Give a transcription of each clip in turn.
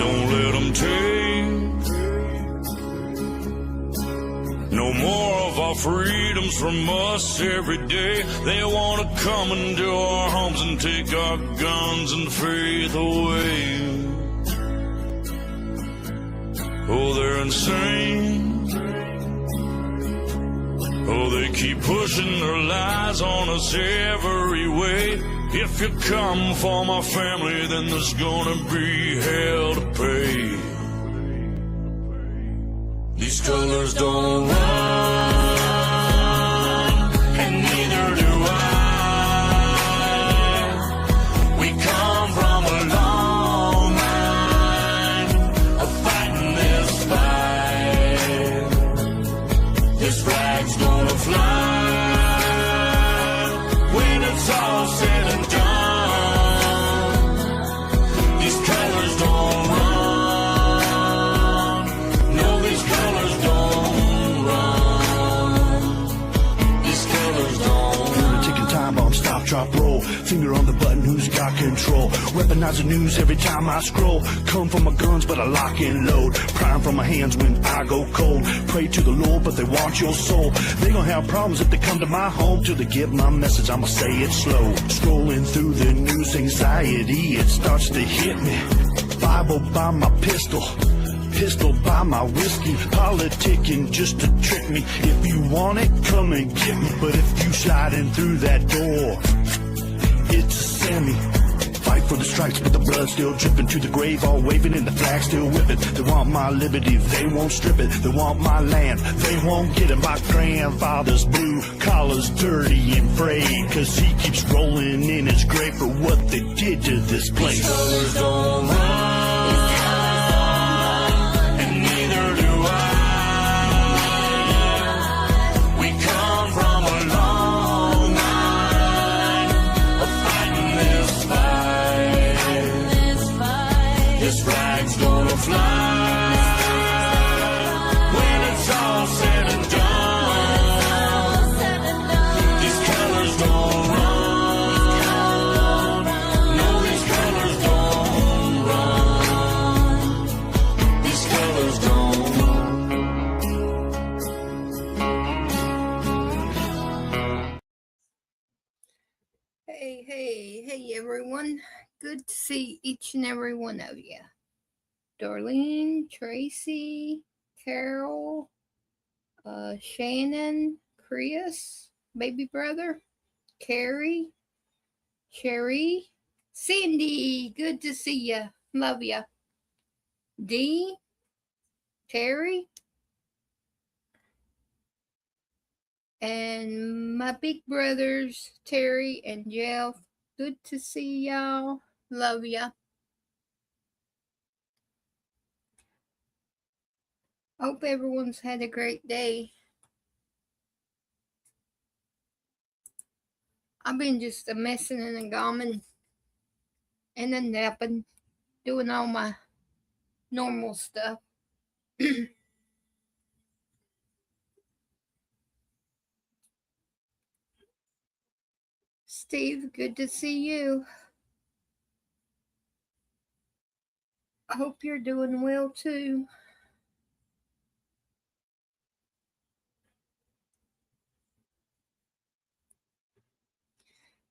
Don't let them take no more of our freedoms from us every day. They want to come into our homes and take our guns and faith away. Oh, they're insane. Oh, they keep pushing their lies on us every way. If you come for my family, then there's gonna be hell to pay. These colors don't run, and neither do I. We come from a long line of fighting this fight. This flag's gonna fly when it's all said and done. These colors don't run. No, these colors don't run. These colors don't run. Ticking time bomb, stop, drop, roll. Finger on the button, who's got control? Weaponize the news every time I scroll. Come for my guns, but I lock and load. Prime from my hands when I go cold. Pray to the Lord, but they want your soul. They gonna have problems if they come to my home. Till they get my message, I'ma say it slow. Scrolling through the news, anxiety, it starts to hit me. Bible by my pistol, pistol by my whiskey. Politicking just to trick me. If you want it, come and get me. But if you sliding through that door, it's a Sammy. Fight for the stripes, but the blood still dripping to the grave, all waving and the flag still whipping. They want my liberty, they won't strip it. They want my land, they won't get it. My grandfather's blue collar's dirty and frayed, cause he keeps rolling in his grave for what they did to this place. These colors don't run, and neither do I. We come from a long line of fighting this fight. This flag's gonna fly when it's all said and done. These colors don't run. No, these colors don't run. These colors don't run. Hey, everyone. Good to see each and every one of you. Darlene, Tracy, Carol, Shannon, Chris, baby brother, Carrie, Sherry, Cindy, good to see you. Love you. Dee, Terry, and my big brothers, Terry and Jeff. Good to see y'all. Love ya. Hope everyone's had a great day. I've been just a messing and a gomming and a napping, doing all my normal stuff. Steve, good to see you. I hope you're doing well too.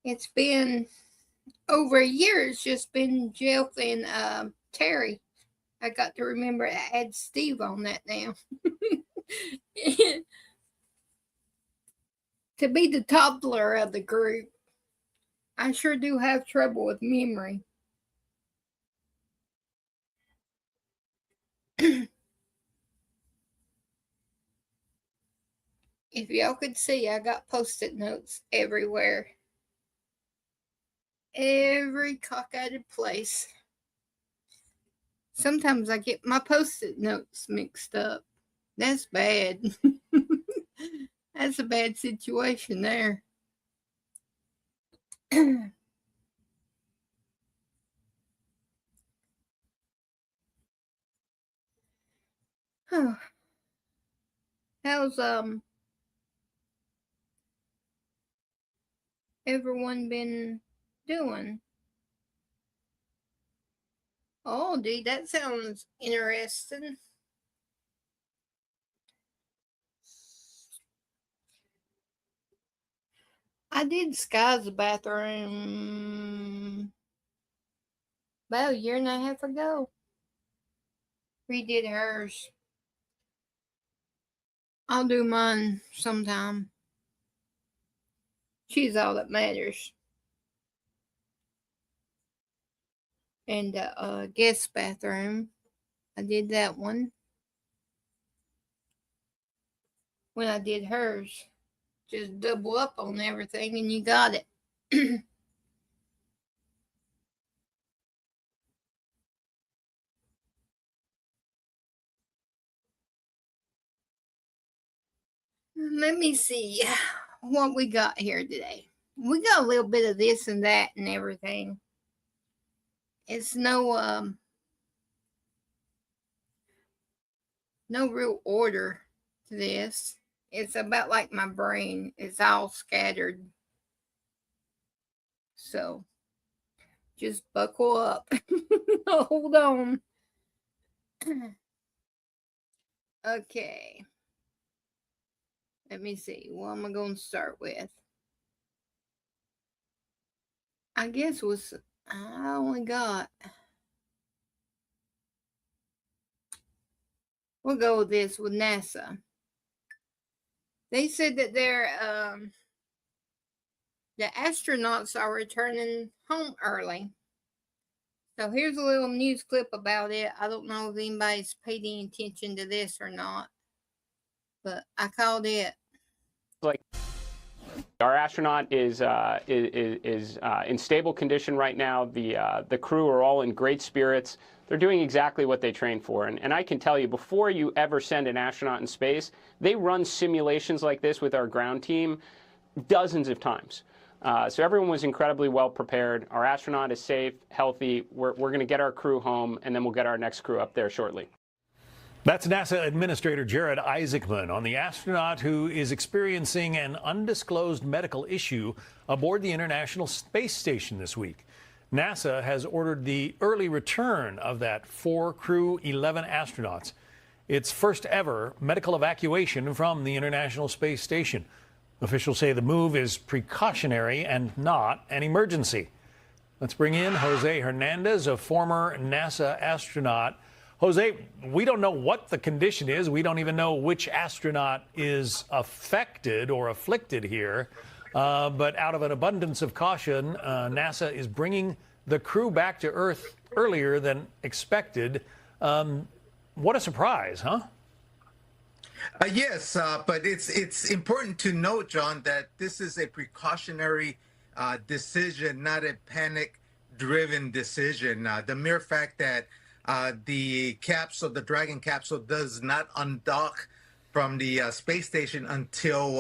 It's been over a year. It's just been Jeff and Terry. I got to remember to add Steve on that now. To be the toddler of the group, I sure do have trouble with memory. If y'all could see, I got Post-it notes everywhere. Every cockeyed place. Sometimes I get my Post-it notes mixed up. That's bad. That's a bad situation there. How's everyone been doing? Oh, dude, that sounds interesting. I did Sky's bathroom about a year and a half ago. Redid hers. I'll do mine sometime. She's all that matters. And the guest bathroom, I did that one. When I did hers, just double up on everything and you got it. Let me see what we got here today. We got a little bit of this and that and everything. It's no real order to this. It's about like my brain. It's all scattered. So just buckle up. Hold on. Okay. Let me see. What am I going to start with? I guess I only got. We'll go with this with NASA. They said that the astronauts are returning home early. So here's a little news clip about it. I don't know if anybody's paid any attention to this or not, but I called it. Like, our astronaut is in stable condition right now. The crew are all in great spirits. They're doing exactly what they trained for. And I can tell you, before you ever send an astronaut in space, they run simulations like this with our ground team dozens of times. So everyone was incredibly well prepared. Our astronaut is safe, healthy. We're going to get our crew home, and then we'll get our next crew up there shortly. That's NASA Administrator Jared Isaacman on the astronaut who is experiencing an undisclosed medical issue aboard the International Space Station this week. NASA has ordered the early return of that 4-crew 11 astronauts. It's first ever medical evacuation from the International Space Station. Officials say the move is precautionary and not an emergency. Let's bring in Jose Hernandez, a former NASA astronaut. Jose, we don't know what the condition is. We don't even know which astronaut is affected or afflicted here. But out of an abundance of caution, NASA is bringing the crew back to Earth earlier than expected. What a surprise, huh? Yes, but it's important to note, John, that this is a precautionary decision, not a panic-driven decision. The mere fact that the Dragon capsule, does not undock from the space station until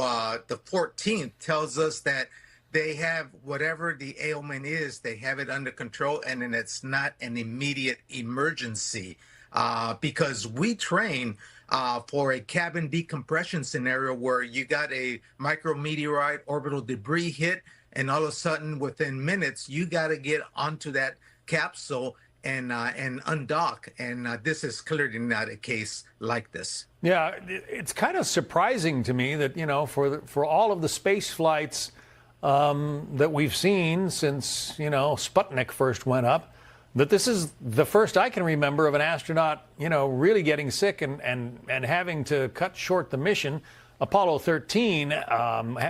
the 14th tells us that they have whatever the ailment is, they have it under control, and then it's not an immediate emergency. Because we train for a cabin decompression scenario where you got a micrometeorite orbital debris hit, and all of a sudden, within minutes, you got to get onto that capsule and undock. And this is clearly not a case like this. Yeah, it's kind of surprising to me that, for all of the space flights that we've seen since, Sputnik first went up, that this is the first I can remember of an astronaut, really getting sick and having to cut short the mission. Apollo 13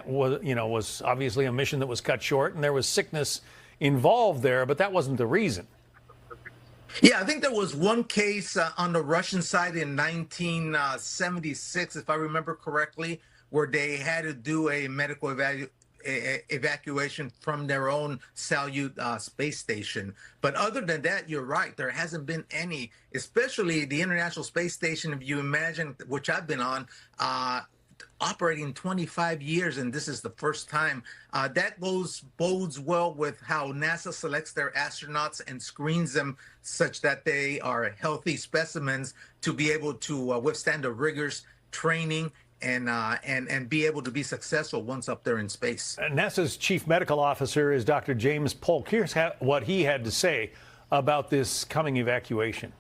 was obviously a mission that was cut short, and there was sickness involved there, but that wasn't the reason. Yeah, I think there was one case on the Russian side in 1976, if I remember correctly, where they had to do a medical evacuation from their own Salyut space station. But other than that, you're right. There hasn't been any, especially the International Space Station, if you imagine, which I've been on, operating 25 years, and this is the first time. That bodes well with how NASA selects their astronauts and screens them such that they are healthy specimens to be able to withstand the rigorous training and be able to be successful once up there in space. NASA's chief medical officer is Dr. James Polk. Here's what he had to say about this coming evacuation?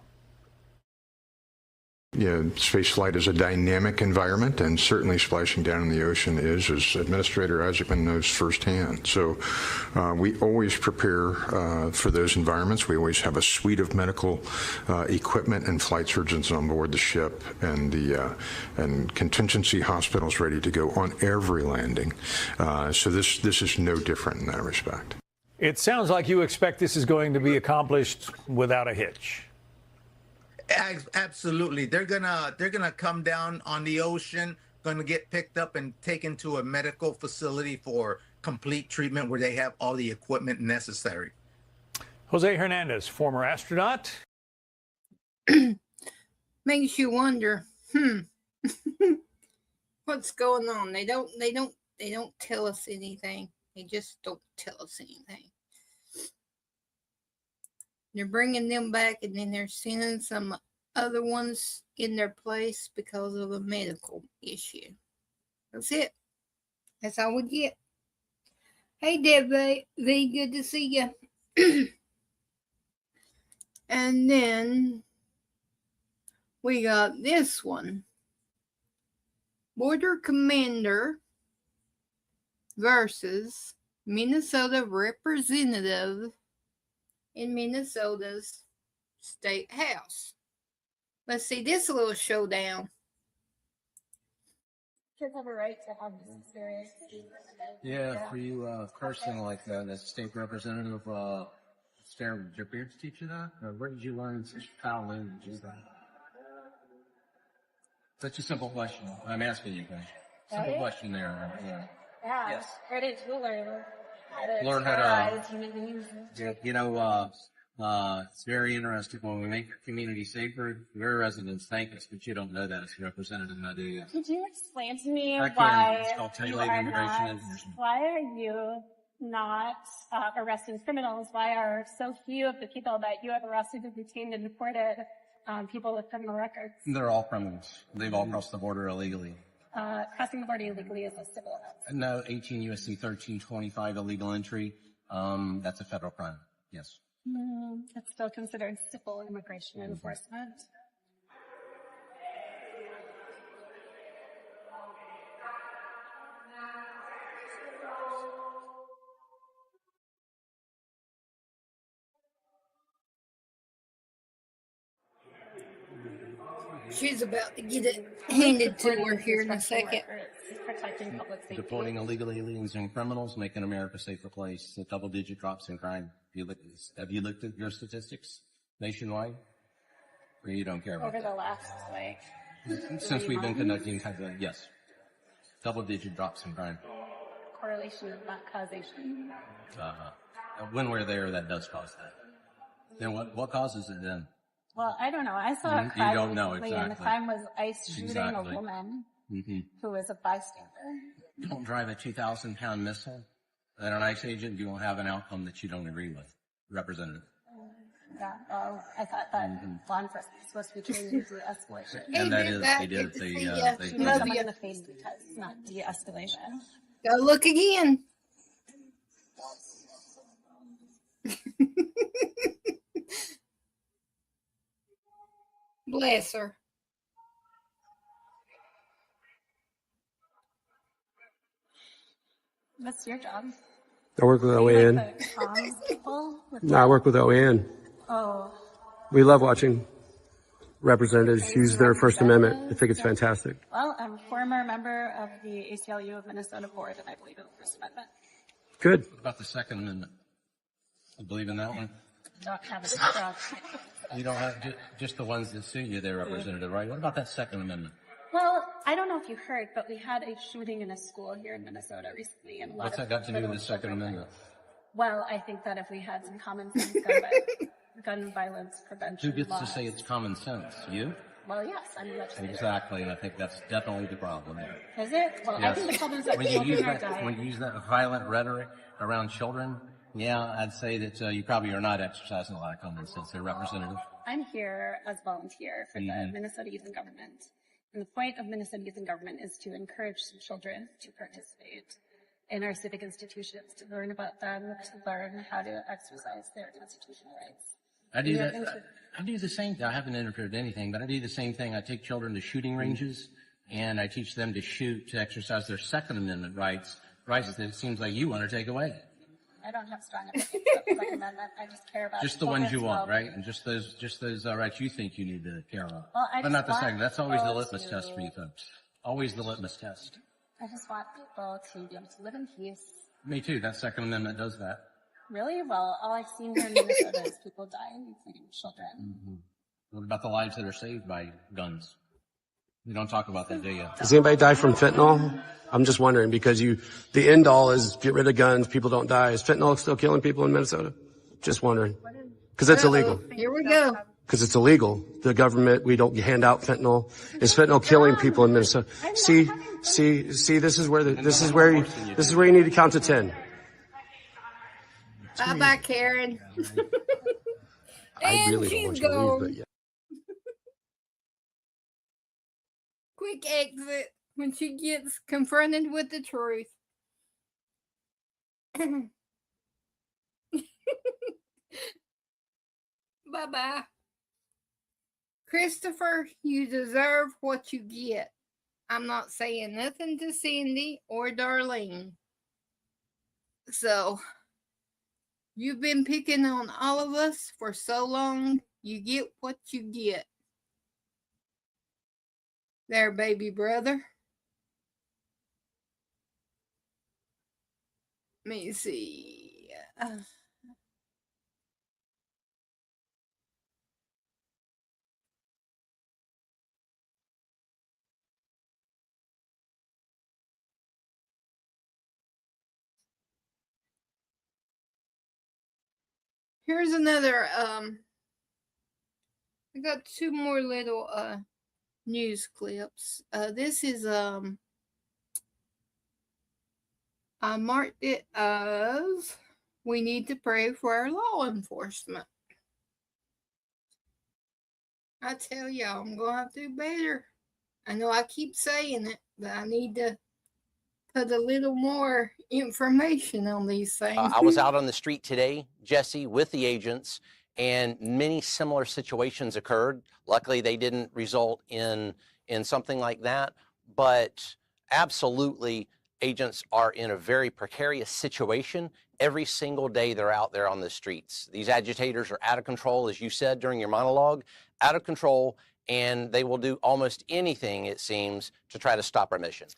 Yeah, space flight is a dynamic environment, and certainly splashing down in the ocean is, as Administrator Isaacman knows firsthand. So we always prepare for those environments. We always have a suite of medical equipment and flight surgeons on board the ship, and and contingency hospitals ready to go on every landing. So this is no different in that respect. It sounds like you expect this is going to be accomplished without a hitch. Absolutely. They're gonna come down on the ocean, gonna get picked up and taken to a medical facility for complete treatment where they have all the equipment necessary. Jose Hernandez, former astronaut. Makes you wonder, what's going on? They don't tell us anything. They just don't tell us anything. They're bringing them back, and then they're sending some other ones in their place because of a medical issue. That's it. That's all we get. Hey, Deb V, good to see you. And then we got this one. Border Commander versus Minnesota representative in Minnesota's State House. Let's see this little showdown. Kids have a right to have this experience. Yeah, for you cursing like that, as state representative, Sarah, did your parents teach you that? Or where did you learn such foul language as that? Such a simple question. I'm asking you guys. Simple question there. Yeah. Yeah. Yes. Where did you learn how to Learn how to- terrorize human beings? You know, it's very interesting when we make our community safer. Your residents thank us, but you don't know that as a representative, now do you? Could you explain to me I can. why It's called you tailored are immigration not, information. why are you not arresting criminals? Why are so few of the people that you have arrested and detained and deported people with criminal records? They're all criminals. They've all crossed the border illegally. Crossing the border illegally is a civil offense. No, 18 U.S.C. 1325 illegal entry. That's a federal crime. Yes. It's still considered civil immigration enforcement. She's about to get it handed to her here in a second. Protecting public safety. Deporting illegal aliens and criminals, making America a safer place. The double-digit drops in crime. Have you looked at your statistics nationwide? Or you don't care about Over the that? last, Since we've been conducting yes. Double-digit drops in crime. correlation is not causation. When we're there, that does cause that. Then what causes it then? Well, I don't know. I saw a You crime don't know, recently, and the exactly. crime was ICE shooting Exactly. a woman who was a bystander. Don't drive a 2,000-pound missile at an ICE agent, you will have an outcome that you don't agree with, Representative. Yeah, I thought that law enforcement was supposed to be trained to de-escalation. Hey, And that Big is, Back, they good did. to They, see ya. they Shooting Love someone you. in the face because it's not de-escalation. Go look again. Bless her. What's your job? I work with Are you OAN. like the comms people? No, I work with OAN. Oh, We love watching representatives use their First Amendment. I think it's fantastic. well, I'm a former member of the ACLU of Minnesota board, and I believe in the First Amendment. Good. What about the Second Amendment? I believe in that one. Don't have a job. You don't have just the ones that suit you there, Representative, right? What about that Second Amendment? Well, I don't know if you heard, but we had a shooting in a school here in Minnesota recently, and a lot What's of that got to do with little the Second children. Amendment? Well, I think that if we had some common sense gun violence prevention Who gets to laws- say it's common sense? You? Well, yes, I'm a legislator. Exactly, and I think that's definitely the problem there. Is it? Well, I Yes. think the problem is that When you use children are that, when you dying. use that violent rhetoric around children, yeah, I'd say that you probably are not exercising a lot of common sense there, Representative. I'm here as volunteer for the Mhm. Minnesota Youth in Government. And the point of Minnesota Youth in Government is to encourage children to participate in our civic institutions, to learn about them, to learn how to exercise their constitutional rights. I do that. I do the same thing. I haven't interfered in anything, but I do the same thing. I take children to shooting ranges, and I teach them to shoot, to exercise their Second Amendment rights that it seems like you want to take away. I don't have strong opinions about the Second Amendment. I just care about just the ones you want, right? And just those rights you think you need to care about. Well, but not the second. That's always the litmus test for you folks. Always the litmus test. I just want people to be able to live in peace. Me too. That Second Amendment does that. Really? Well, all I've seen here in Minnesota is people dying, including children. Mm-hmm. What about the lives that are saved by guns? You don't talk about that, do you? Does anybody die from fentanyl? I'm just wondering, because the end all is get rid of guns, people don't die. Is fentanyl still killing people in Minnesota? Just wondering. Because it's illegal. Here we go. Because it's illegal. The government, we don't hand out fentanyl. Is fentanyl killing people in Minnesota? See, this is where you need to count to 10. Bye-bye, Karen. I And really don't she's want you to leave, gone. but yeah. Quick exit when she gets confronted with the truth. Bye-bye. Christopher, you deserve what you get. I'm not saying nothing to Cindy or Darlene. So, you've been picking on all of us for so long, you get what you get. There, baby brother. Let me see. Here's another, I got two more little, news clips. This is, I marked it as we need to pray for our law enforcement. I tell y'all, I'm going to have to do better. I know I keep saying it, but I need to put a little more information on these things. I was out on the street today, Jesse, with the agents, and many similar situations occurred. Luckily, they didn't result in something like that, but absolutely, agents are in a very precarious situation. Every single day they're out there on the streets. These agitators are out of control, as you said during your monologue, out of control, and they will do almost anything, it seems, to try to stop our mission.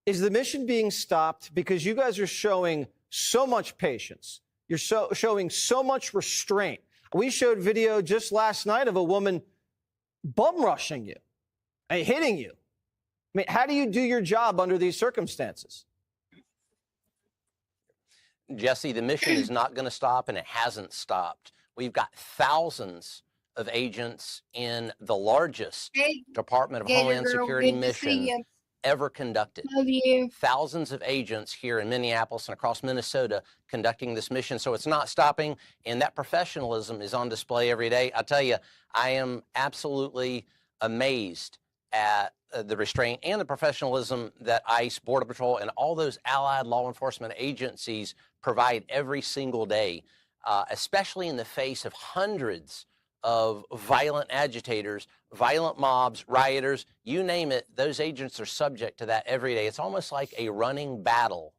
Is the mission being stopped because you guys are showing so much patience? You're showing so much restraint. We showed video just last night of a woman bum rushing you and hitting you. I mean, how do you do your job under these circumstances? Jesse, the mission is not going to stop, and it hasn't stopped. We've got thousands of agents in the largest Department of Homeland Security mission ever conducted. Love you. Thousands of agents here in Minneapolis and across Minnesota conducting this mission. So it's not stopping, and that professionalism is on display every day. I tell you, I am absolutely amazed at the restraint and the professionalism that ICE, Border Patrol, and all those allied law enforcement agencies provide every single day, especially in the face of hundreds of violent agitators, violent mobs, rioters, you name it, those agents are subject to that every day. It's almost like a running battle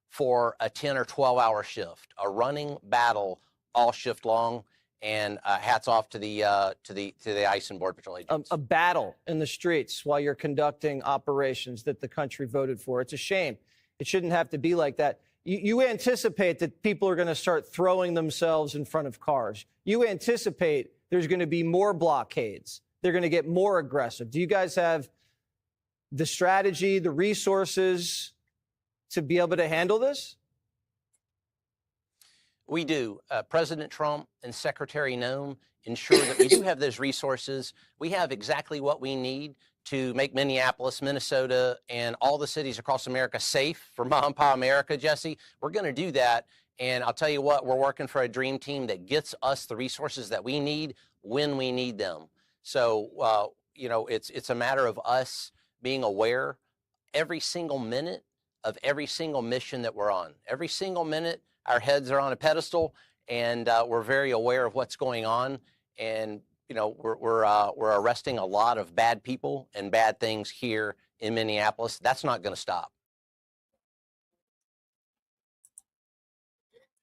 for a 10 or 12-hour shift, a running battle all shift long. And hats off to the ICE and Border Patrol agents. A battle in the streets while you're conducting operations that the country voted for. It's a shame. It shouldn't have to be like that. You anticipate that people are going to start throwing themselves in front of cars. You anticipate there's going to be more blockades. They're going to get more aggressive. Do you guys have the strategy, the resources to be able to handle this? We do. President Trump and Secretary Noem ensure that we do have those resources. We have exactly what we need to make Minneapolis, Minnesota, and all the cities across America safe for Mom and Pa America, Jesse. We're going to do that. And I'll tell you what, we're working for a dream team that gets us the resources that we need when we need them. So, you know, it's a matter of us being aware every single minute of every single mission that we're on. Every single minute, our heads are on a pedestal, and we're very aware of what's going on. And you know, we're arresting a lot of bad people and bad things here in Minneapolis. That's not going to stop.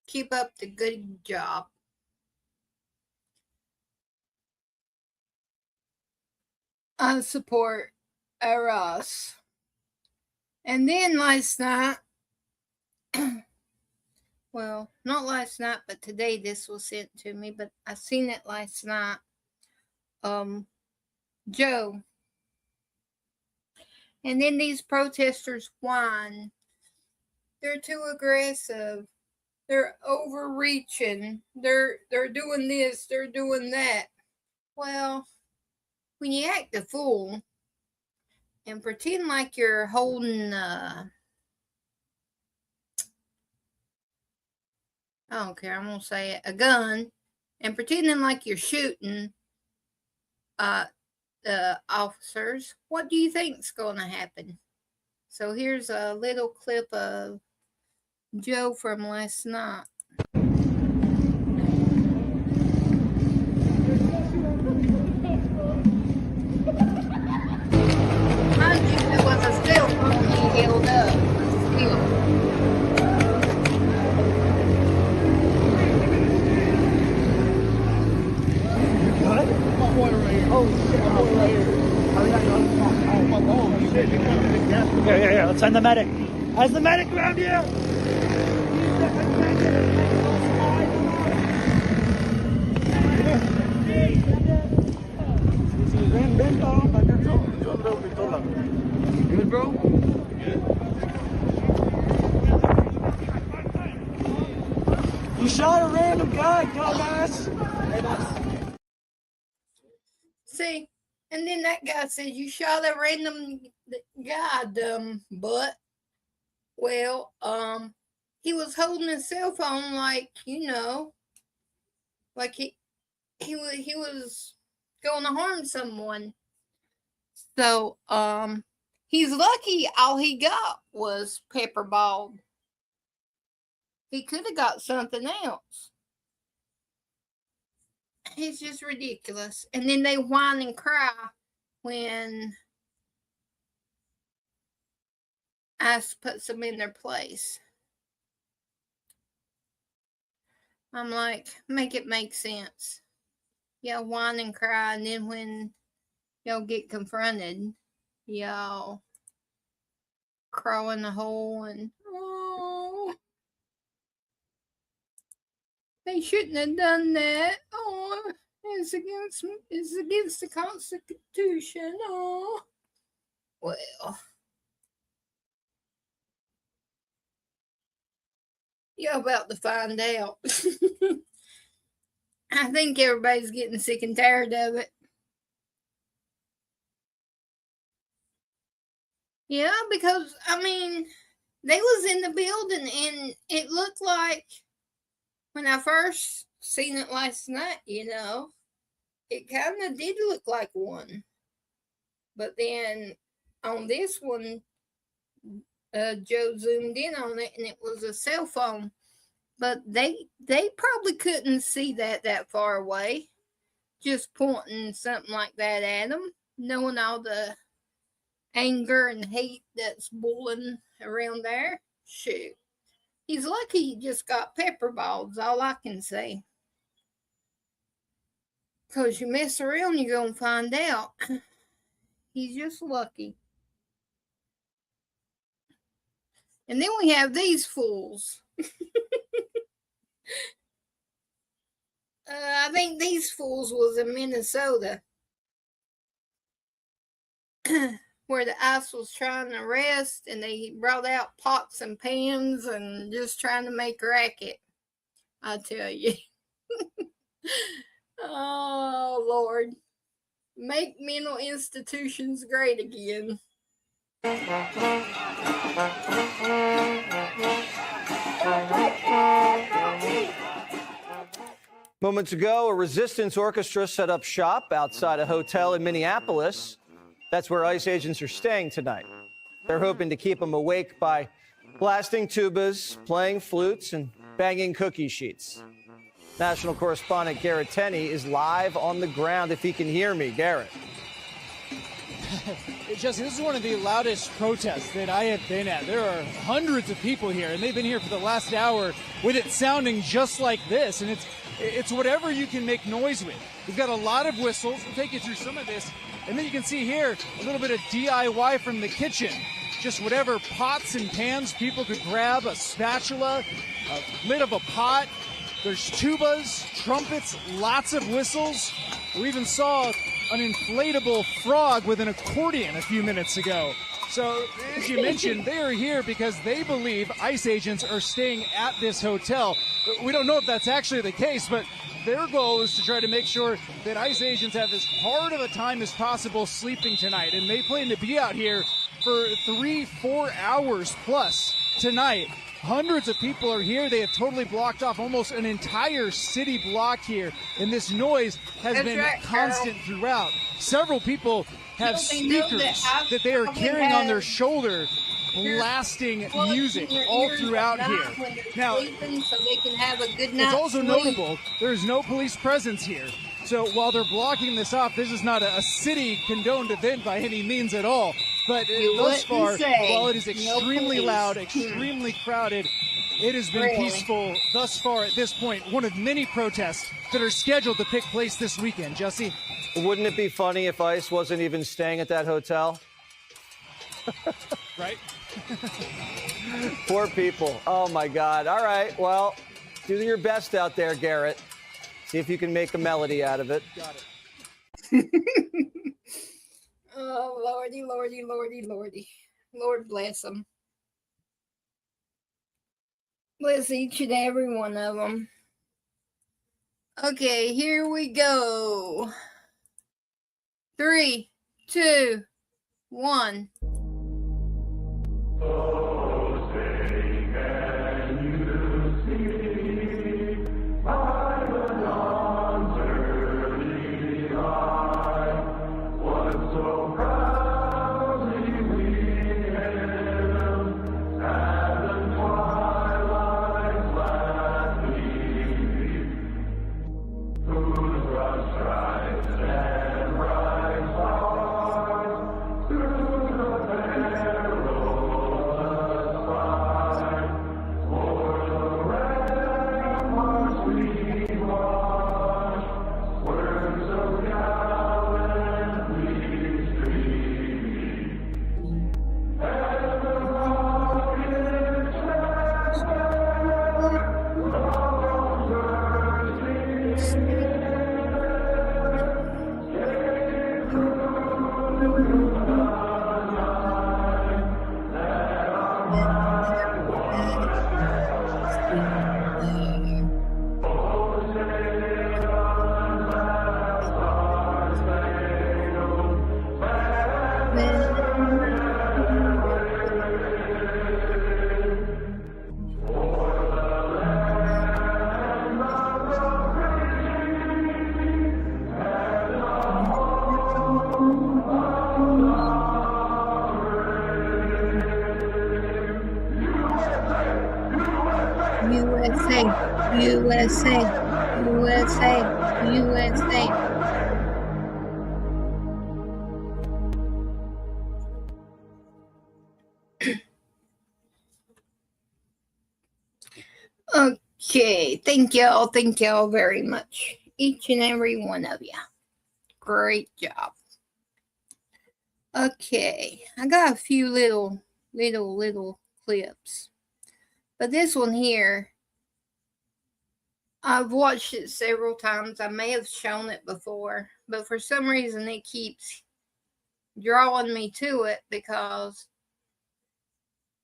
Keep up the good job. I support us. And then last night, well, not last night, but today this was sent to me, but I seen it last night. Joe. And then these protesters whine. They're too aggressive. They're overreaching. They're doing this, they're doing that. Well, when you act a fool and pretend like you're holding I don't care, I'm gonna say it, a gun, and pretending like you're shooting the officers, what do you think's gonna happen? So here's a little clip of Joe from last night. Mind you, it was a cell phone he held up. Yeah. Let's send the medic. Has the medic around here? Good, bro? You shot a random guy, dumbass. See, and then that guy said, you shot a random guy, dumb butt. Well, he was holding his cell phone like, you know, like he was going to harm someone. So, he's lucky all he got was pepper balled. He could have got something else. It's just ridiculous. And then they whine and cry when ICE puts them in their place. I'm like, make it make sense. Y'all whine and cry, and then when y'all get confronted, y'all crawl in the hole and, oh, they shouldn't have done that. Oh, it's against the Constitution. Oh, well, you're about to find out. I think everybody's getting sick and tired of it. Yeah, because, I mean, they was in the building and it looked like, when I first seen it last night, you know, it kind of did look like one. But then on this one, Joe zoomed in on it and it was a cell phone. But they probably couldn't see that far away, just pointing something like that at them, knowing all the anger and hate that's boiling around there. Shoot. He's lucky he just got pepper balls, all I can say. Because you mess around, you're going to find out. He's just lucky. And then we have these fools. I think these fools was in Minnesota. Where the ICE was trying to arrest and they brought out pots and pans and just trying to make racket. I tell you. Oh, Lord. Make mental institutions great again. Moments ago, a resistance orchestra set up shop outside a hotel in Minneapolis. That's where ICE agents are staying tonight. They're hoping to keep them awake by blasting tubas, playing flutes, and banging cookie sheets. National correspondent Garrett Tenney is live on the ground if he can hear me. Garrett. Jesse, this is one of the loudest protests that I have been at. There are hundreds of people here, and they've been here for the last hour with it sounding just like this. And it's whatever you can make noise with. We've got a lot of whistles. We'll take you through some of this. And then you can see here a little bit of DIY from the kitchen. Just whatever pots and pans people could grab, a spatula, a lid of a pot. There's tubas, trumpets, lots of whistles. We even saw an inflatable frog with an accordion a few minutes ago. So, as you mentioned, they are here because they believe ICE agents are staying at this hotel. We don't know if that's actually the case, but their goal is to try to make sure that ICE agents have as hard of a time as possible sleeping tonight. And they plan to be out here for 3-4 hours plus tonight. Hundreds of people are here. They have totally blocked off almost an entire city block here. And this noise has been constant throughout. Several people have speakers that they are carrying on their shoulder, blasting music all throughout here. Now, so they can have a good it's also notable there's no police presence here. So while they're blocking this off, this is not a city-condoned event by any means at all. But thus far, while it is extremely loud, extremely crowded, it has been peaceful thus far at this point. One of many protests that are scheduled to take place this weekend. Jesse? Wouldn't it be funny if ICE wasn't even staying at that hotel? Right? Poor people. Oh, my God. All right. Well, do your best out there, Garrett. See if you can make a melody out of it. Got it. Oh, Lordy, Lordy, Lordy, Lordy. Lord bless them. Bless each and every one of them. Okay, here we go. 3, 2, 1. USA, USA, USA. Okay, thank y'all very much. Each and every one of you. Great job. Okay, I got a few little clips. But this one here, I've watched it several times. I may have shown it before, but for some reason it keeps drawing me to it because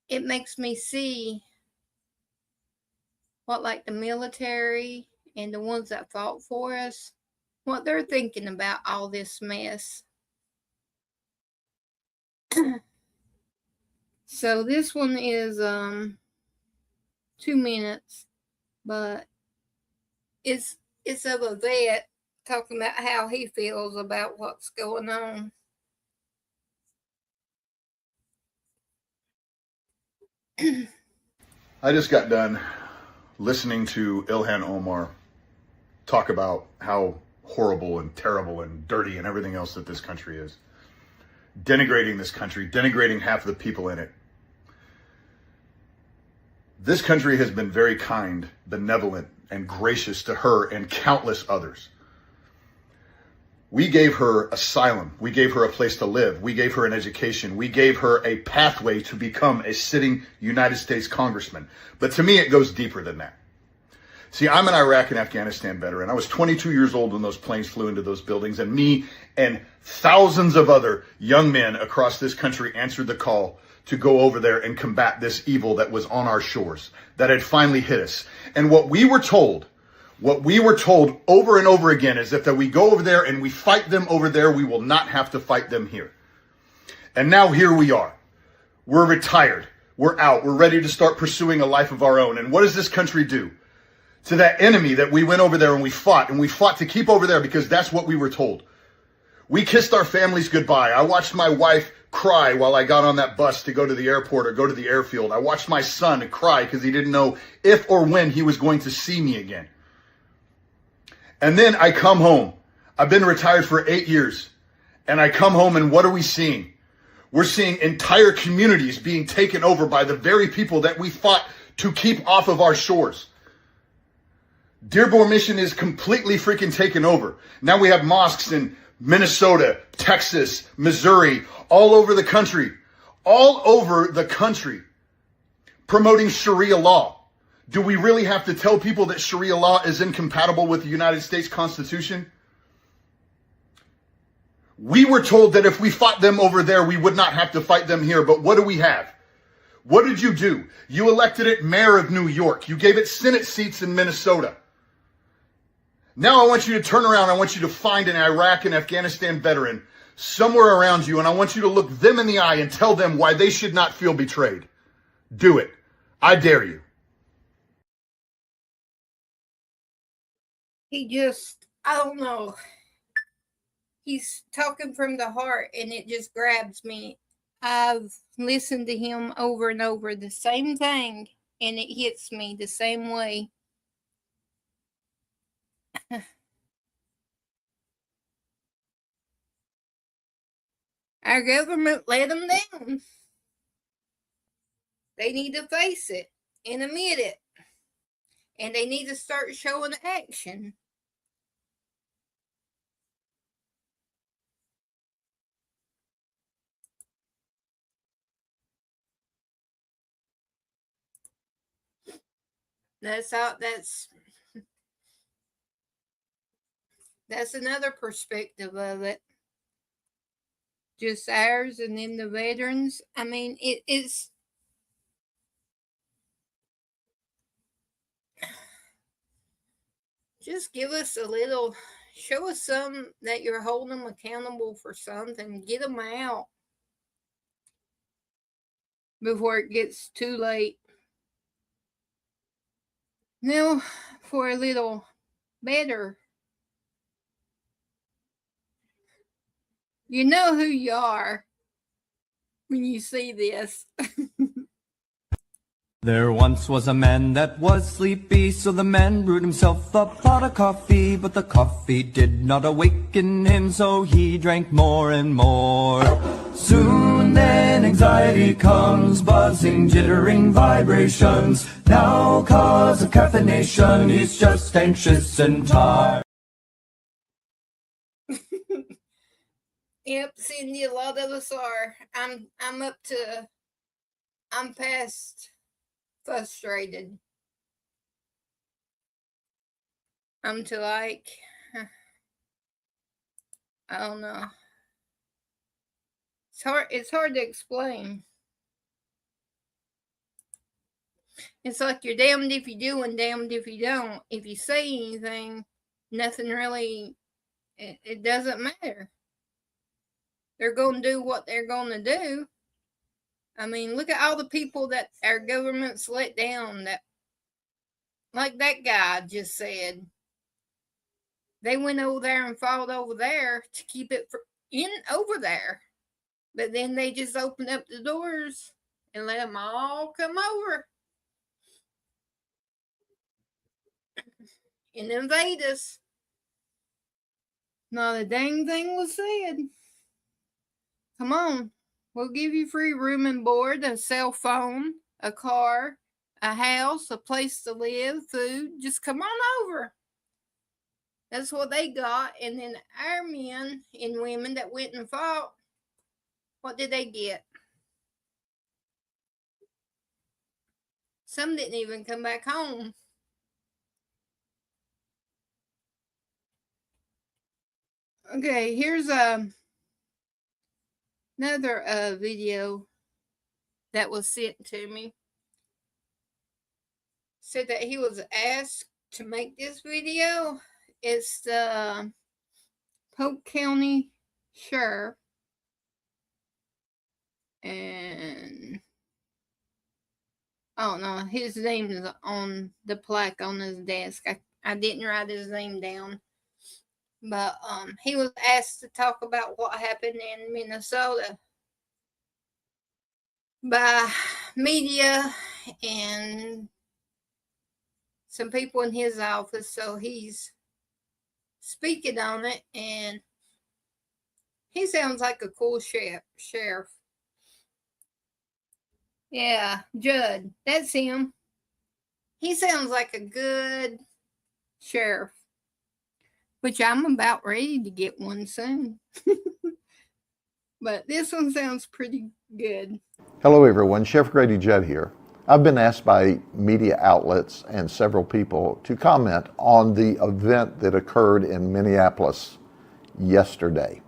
it makes me see what, like, the military and the ones that fought for us, what they're thinking about all this mess. So this one is 2 minutes, but it's of a vet talking about how he feels about what's going on. I just got done listening to Ilhan Omar talk about how horrible and terrible and dirty and everything else that this country is. Denigrating this country, denigrating half of the people in it. This country has been very kind, benevolent, and gracious to her and countless others. We gave her asylum. We gave her a place to live. We gave her an education. We gave her a pathway to become a sitting United States congressman. But to me, it goes deeper than that. See, I'm an Iraq and Afghanistan veteran. I was 22 years old when those planes flew into those buildings, and me and thousands of other young men across this country answered the call to go over there and combat this evil that was on our shores, that had finally hit us. And what we were told over and over again is that we go over there and we fight them over there, we will not have to fight them here. And now here we are. We're retired. We're out. We're ready to start pursuing a life of our own. And what does this country do to that enemy that we went over there and we fought to keep over there because that's what we were told? We kissed our families goodbye. I watched my wife cry while I got on that bus to go to the airport or go to the airfield. I watched my son cry because he didn't know if or when he was going to see me again. And then I come home. I've been retired for 8 years. And I come home and what are we seeing? We're seeing entire communities being taken over by the very people that we fought to keep off of our shores. Dearborn Mission is completely freaking taken over. Now we have mosques in Minnesota, Texas, Missouri, all over the country, promoting Sharia law. Do we really have to tell people that Sharia law is incompatible with the United States Constitution? We were told that if we fought them over there, we would not have to fight them here. But what do we have? What did you do? You elected it mayor of New York. You gave it Senate seats in Minnesota. Now I want you to turn around. I want you to find an Iraq and Afghanistan veteran somewhere around you, and I want you to look them in the eye and tell them why they should not feel betrayed. Do it. I dare you. I don't know. He's talking from the heart, and it just grabs me. I've listened to him over and over, the same thing, and it hits me the same way. Our government let them down. They need to face it and admit it. And they need to start showing action. That's another perspective of it. Just ours and then the veterans. I mean, it's just give us a little, show us some that you're holding them accountable for something. Get them out before it gets too late. Now, for a little better. You know who you are when you see this. There once was a man that was sleepy, so the man brewed himself a pot of coffee, but the coffee did not awaken him, so he drank more and more. Soon then anxiety comes, buzzing, jittering vibrations. Now cause of caffeination, he's just anxious and tired. Yep, Cindy, a lot of us are. I'm past frustrated. I'm to like, I don't know. It's hard to explain. It's like you're damned if you do and damned if you don't. If you say anything, nothing really, it doesn't matter. They're going to do what they're going to do. I mean, look at all the people that our government's let down. That, like that guy just said, they went over there and fought over there to keep it over there. But then they just opened up the doors and let them all come over and invade us. Not a dang thing was said. Come on. We'll give you free room and board, a cell phone, a car, a house, a place to live, food. Just come on over. That's what they got. And then our men and women that went and fought, what did they get? Some didn't even come back home. Okay, here's another video that was sent to me. Said that he was asked to make this video. It's the Polk County Sheriff, and oh no, his name is on the plaque on his desk. I didn't write his name down, but he was asked to talk about what happened in Minnesota by media and some people in his office. So he's speaking on it, and he sounds like a cool sheriff. Yeah, Judd, that's him. He sounds like a good sheriff, which I'm about ready to get one soon. But this one sounds pretty good. Hello everyone, Sheriff Grady Judd here. I've been asked by media outlets and several people to comment on the event that occurred in Minneapolis yesterday.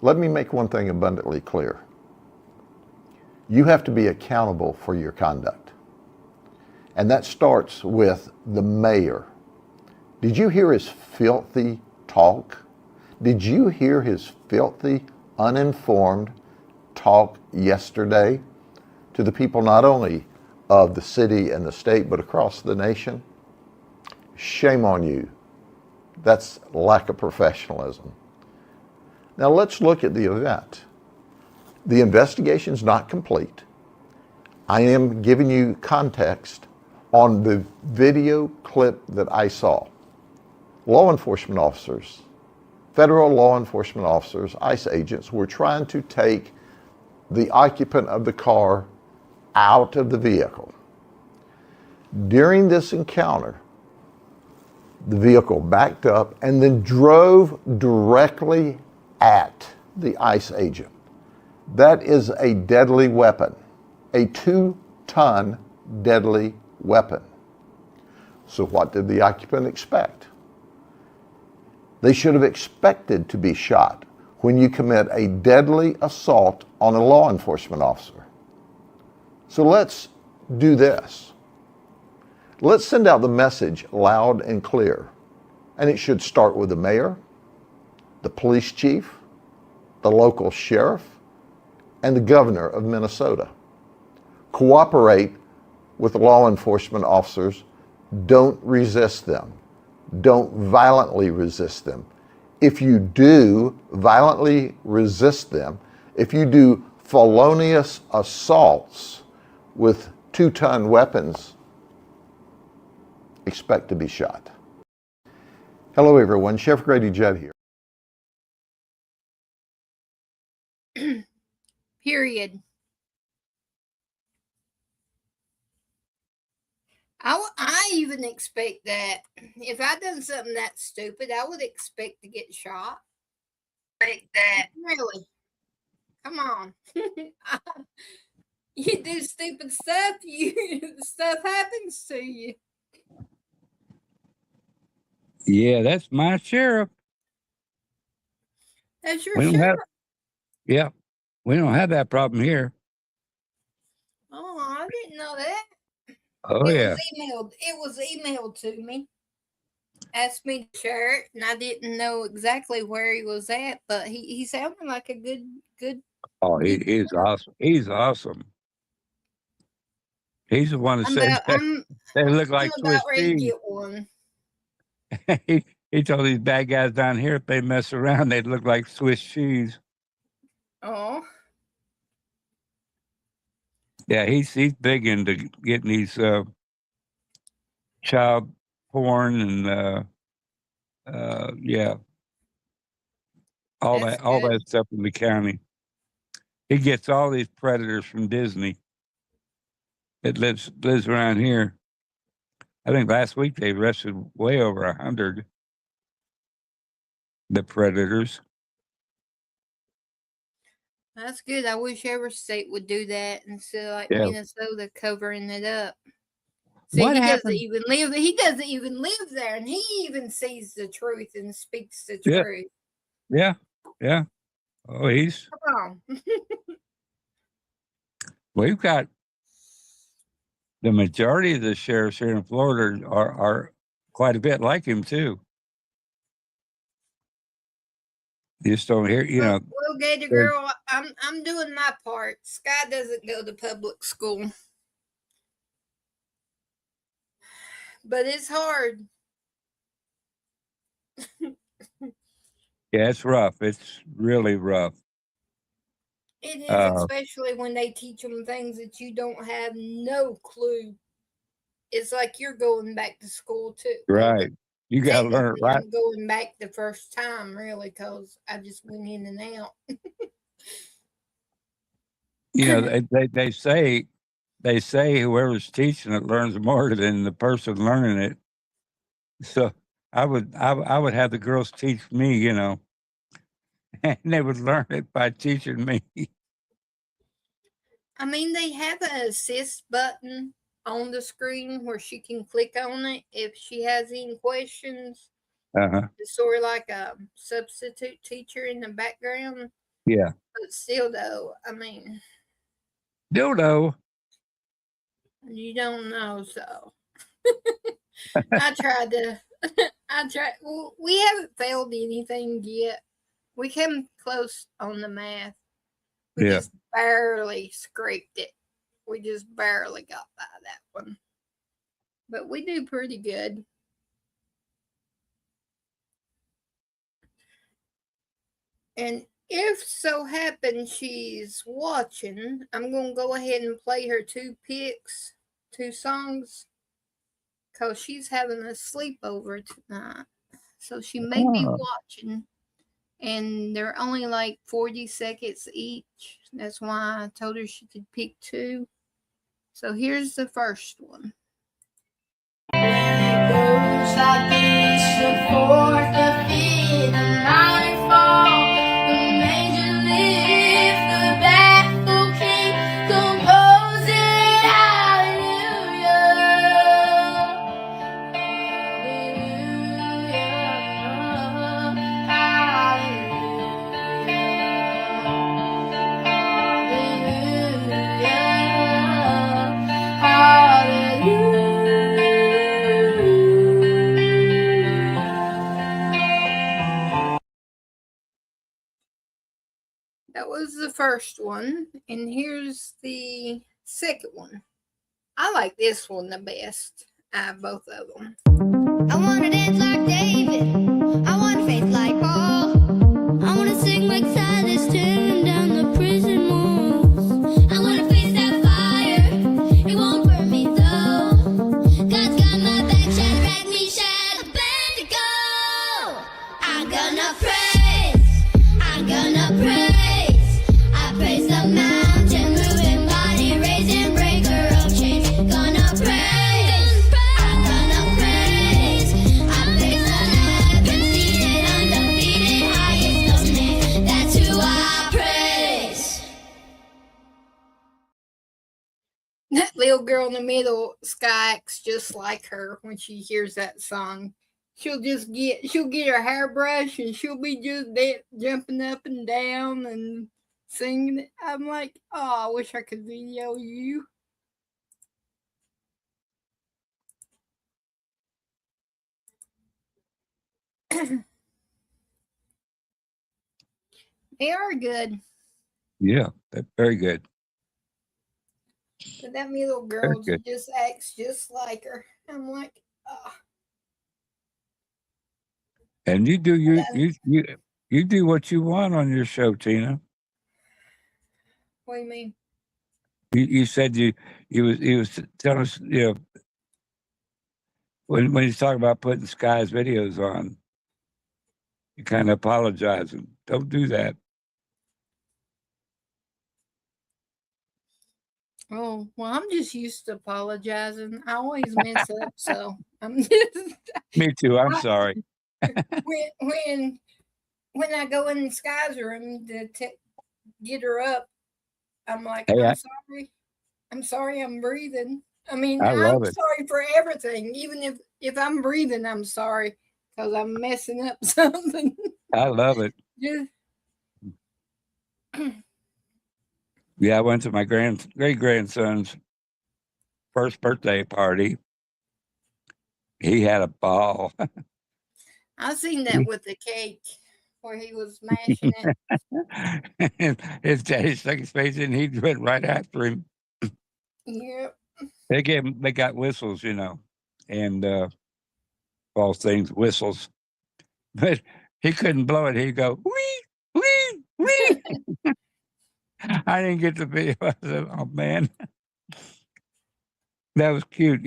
Let me make one thing abundantly clear. You have to be accountable for your conduct. And that starts with the mayor. Did you hear his filthy talk? Did you hear his filthy, uninformed talk yesterday to the people not only of the city and the state, but across the nation? Shame on you. That's lack of professionalism. Now let's look at the event. The investigation's not complete. I am giving you context on the video clip that I saw. Law enforcement officers, federal law enforcement officers, ICE agents, were trying to take the occupant of the car out of the vehicle. During this encounter, the vehicle backed up and then drove directly at the ICE agent. That is a deadly weapon, a 2-ton deadly weapon. So what did the occupant expect? They should have expected to be shot when you commit a deadly assault on a law enforcement officer. So let's do this. Let's send out the message loud and clear. And it should start with the mayor, the police chief, the local sheriff, and the governor of Minnesota. Cooperate with law enforcement officers. Don't resist them. Don't violently resist them. If you do violently resist them, if you do felonious assaults with 2-ton weapons, expect to be shot. Hello everyone, Sheriff Grady Judd here. Period. I even expect that if I done something that stupid, I would expect to get shot. Like that. Really? Come on. You do stupid stuff, stuff happens to you. Yeah, that's my sheriff. That's your We don't sheriff. Yeah, we don't have that problem here. Oh, I didn't know that. Oh, yeah. It was emailed to me. Asked me to share it, and I didn't know exactly where he was at, but he sounded like a good. Oh, he's awesome. He's awesome. He's the one that said they look like I'm Swiss about ready to cheese. get one. He told these bad guys down here if they mess around, they'd look like Swiss cheese. Oh. Yeah, he's big into getting these child porn and yeah. all That's that good. stuff in the county. He gets all these predators from Disney. It lives around here. I think last week they arrested way over 100 the predators. That's good. I wish every state would do that instead of like Yeah. Minnesota covering it up. See, What he doesn't happened? even live. He doesn't even live there, and he even sees the truth and speaks the Yeah. truth. Yeah. Yeah. Oh, Come on. we've got the majority of the sheriffs here in Florida are quite a bit like him too. You just don't hear, Well, Gator Girl, I'm doing my part. Sky doesn't go to public school, but it's hard. Yeah, it's rough. It's really rough. It is, especially when they teach them things that you don't have no clue. It's like you're going back to school too. Right. You got to learn it Technically, right. I'm going back the first time, really, because I just went in and out. They say whoever's teaching it learns more than the person learning it. So I would have the girls teach me, and they would learn it by teaching me. I mean, they have an assist button on the screen where she can click on it if she has any questions. It's sort of like a substitute teacher in the background. Yeah. But still, though, I mean, Dildo. You don't know, so I tried. Well, we haven't failed anything yet. We came close on the math. We just barely scraped it. We just barely got by that one. But we do pretty good. And if so happens she's watching, I'm going to go ahead and play her 2 picks, 2 songs, because she's having a sleepover tonight. So she may be watching. And they're only like 40 seconds each. That's why I told her she could pick 2. So here's the first one. It goes like this, the 4th, the 5th, the 9th fall, the major lift, the baffled king composing hallelujah, That was the first one, and here's the second one. I like this one the best out of both of them. I want to dance like David. I want faith like Paul. I want to sing like Silas, tearing down the prison walls. I want to face that fire. It won't burn me though. God's got my back, Shadrach, Meshach, Abednego. I'm gonna praise. I'm gonna praise. Praise the mountain, moving body, raising breaker of chains. Gonna praise, I'm gonna praise. I praise the heavens, seated, undefeated, highest of men. That's who I praise. That little girl in the middle, Sky, acts just like her when she hears that song. She'll get her hairbrush and she'll be just jumping up and down and singing it. I'm like, oh, I wish I could video you. They are good. Yeah, that's very good. But that middle girl just acts just like her. I'm like, oh. And you do you do what you want on your show, Tina. What do you mean? You said you was telling us, when he's talking about putting Sky's videos on. You're kind of apologizing. Don't do that. Oh, well, I'm just used to apologizing. I always mess up, so I'm just Me too. I'm I, sorry. when I go in the Sky's room to get her up, I'm like, Hey, I'm sorry, I'm breathing. I mean, I I'm love it. sorry for everything. Even if I'm breathing, I'm sorry because I'm messing up something. I love it. Just Yeah, I went to my great grandson's first birthday party. He had a ball. I seen that with the cake where he was mashing it. And his daddy stuck his face in. He went right after him. Yep. They got whistles, and all things whistles, but he couldn't blow it. He'd go wee wee wee. I didn't get the video. I said, "Oh man, that was cute."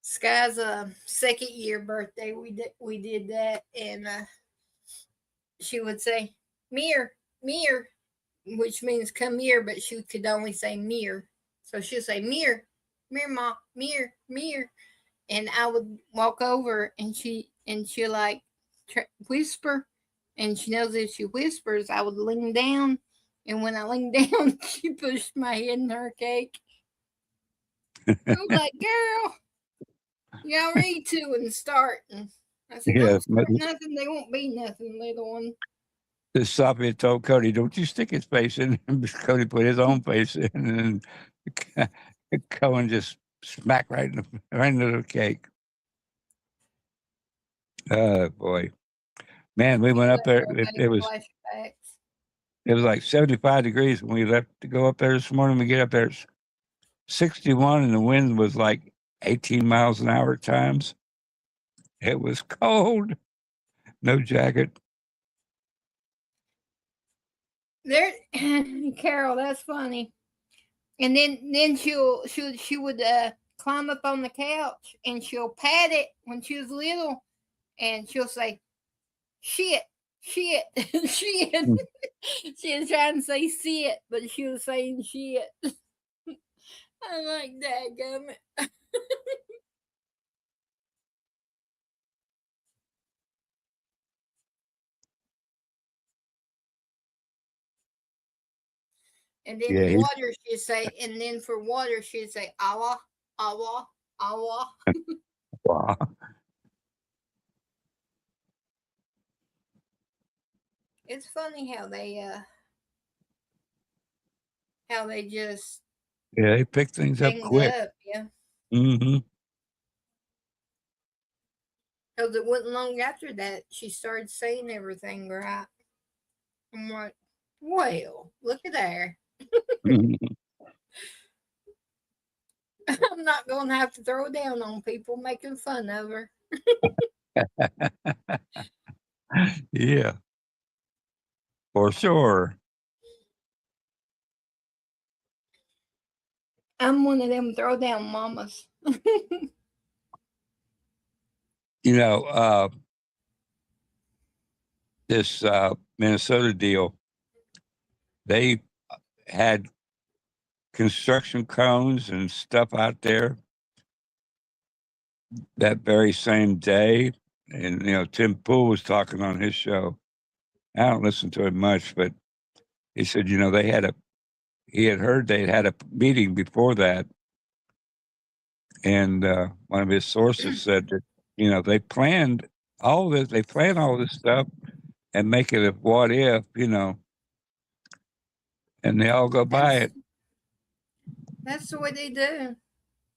Sky's second year birthday, we did that, and she would say "Mir, Mir," which means "come here," but she could only say "Mir," so she'll say "Mir, Mir, ma, Mir, Mir," and I would walk over, and she like whisper, and she knows if she whispers, I would lean down, and when I leaned down, she pushed my head in her cake. I was like, "Girl, y'all read to and start." And I said, "Don't start nothing. They won't be nothing, little one." The Sophia told Cody, "Don't you stick his face in." Cody put his own face in, and Cohen just smacked right into the cake. Oh boy, man, we went up there. It was like 75 degrees when we left to go up there this morning. We get up there, it's 61, and the wind was like 18 miles an hour at times. It was cold. No jacket. There, Carol, that's funny. And then she would climb up on the couch and she'll pat it when she was little, and she'll say, "Shit, shit, shit." She was trying to say "sit," but she was saying "shit." I'm like, dadgummit. And then water, she'd say, and then for water, she'd say, "Awa, awa, awa." Wow. It's funny how they just they pick things up quick. Yeah. Mm-hmm. Because it wasn't long after that she started saying everything right. I'm like, well, look at there. I'm not going to have to throw down on people making fun of her. Yeah, for sure. I'm one of them throw down mamas. This Minnesota deal, they had construction cones and stuff out there that very same day. And, Tim Pool was talking on his show. I don't listen to it much, but he said, he had heard they had a meeting before that. And one of his sources said that, they planned all this stuff and make it a what if, and they all go by it. That's the way they do.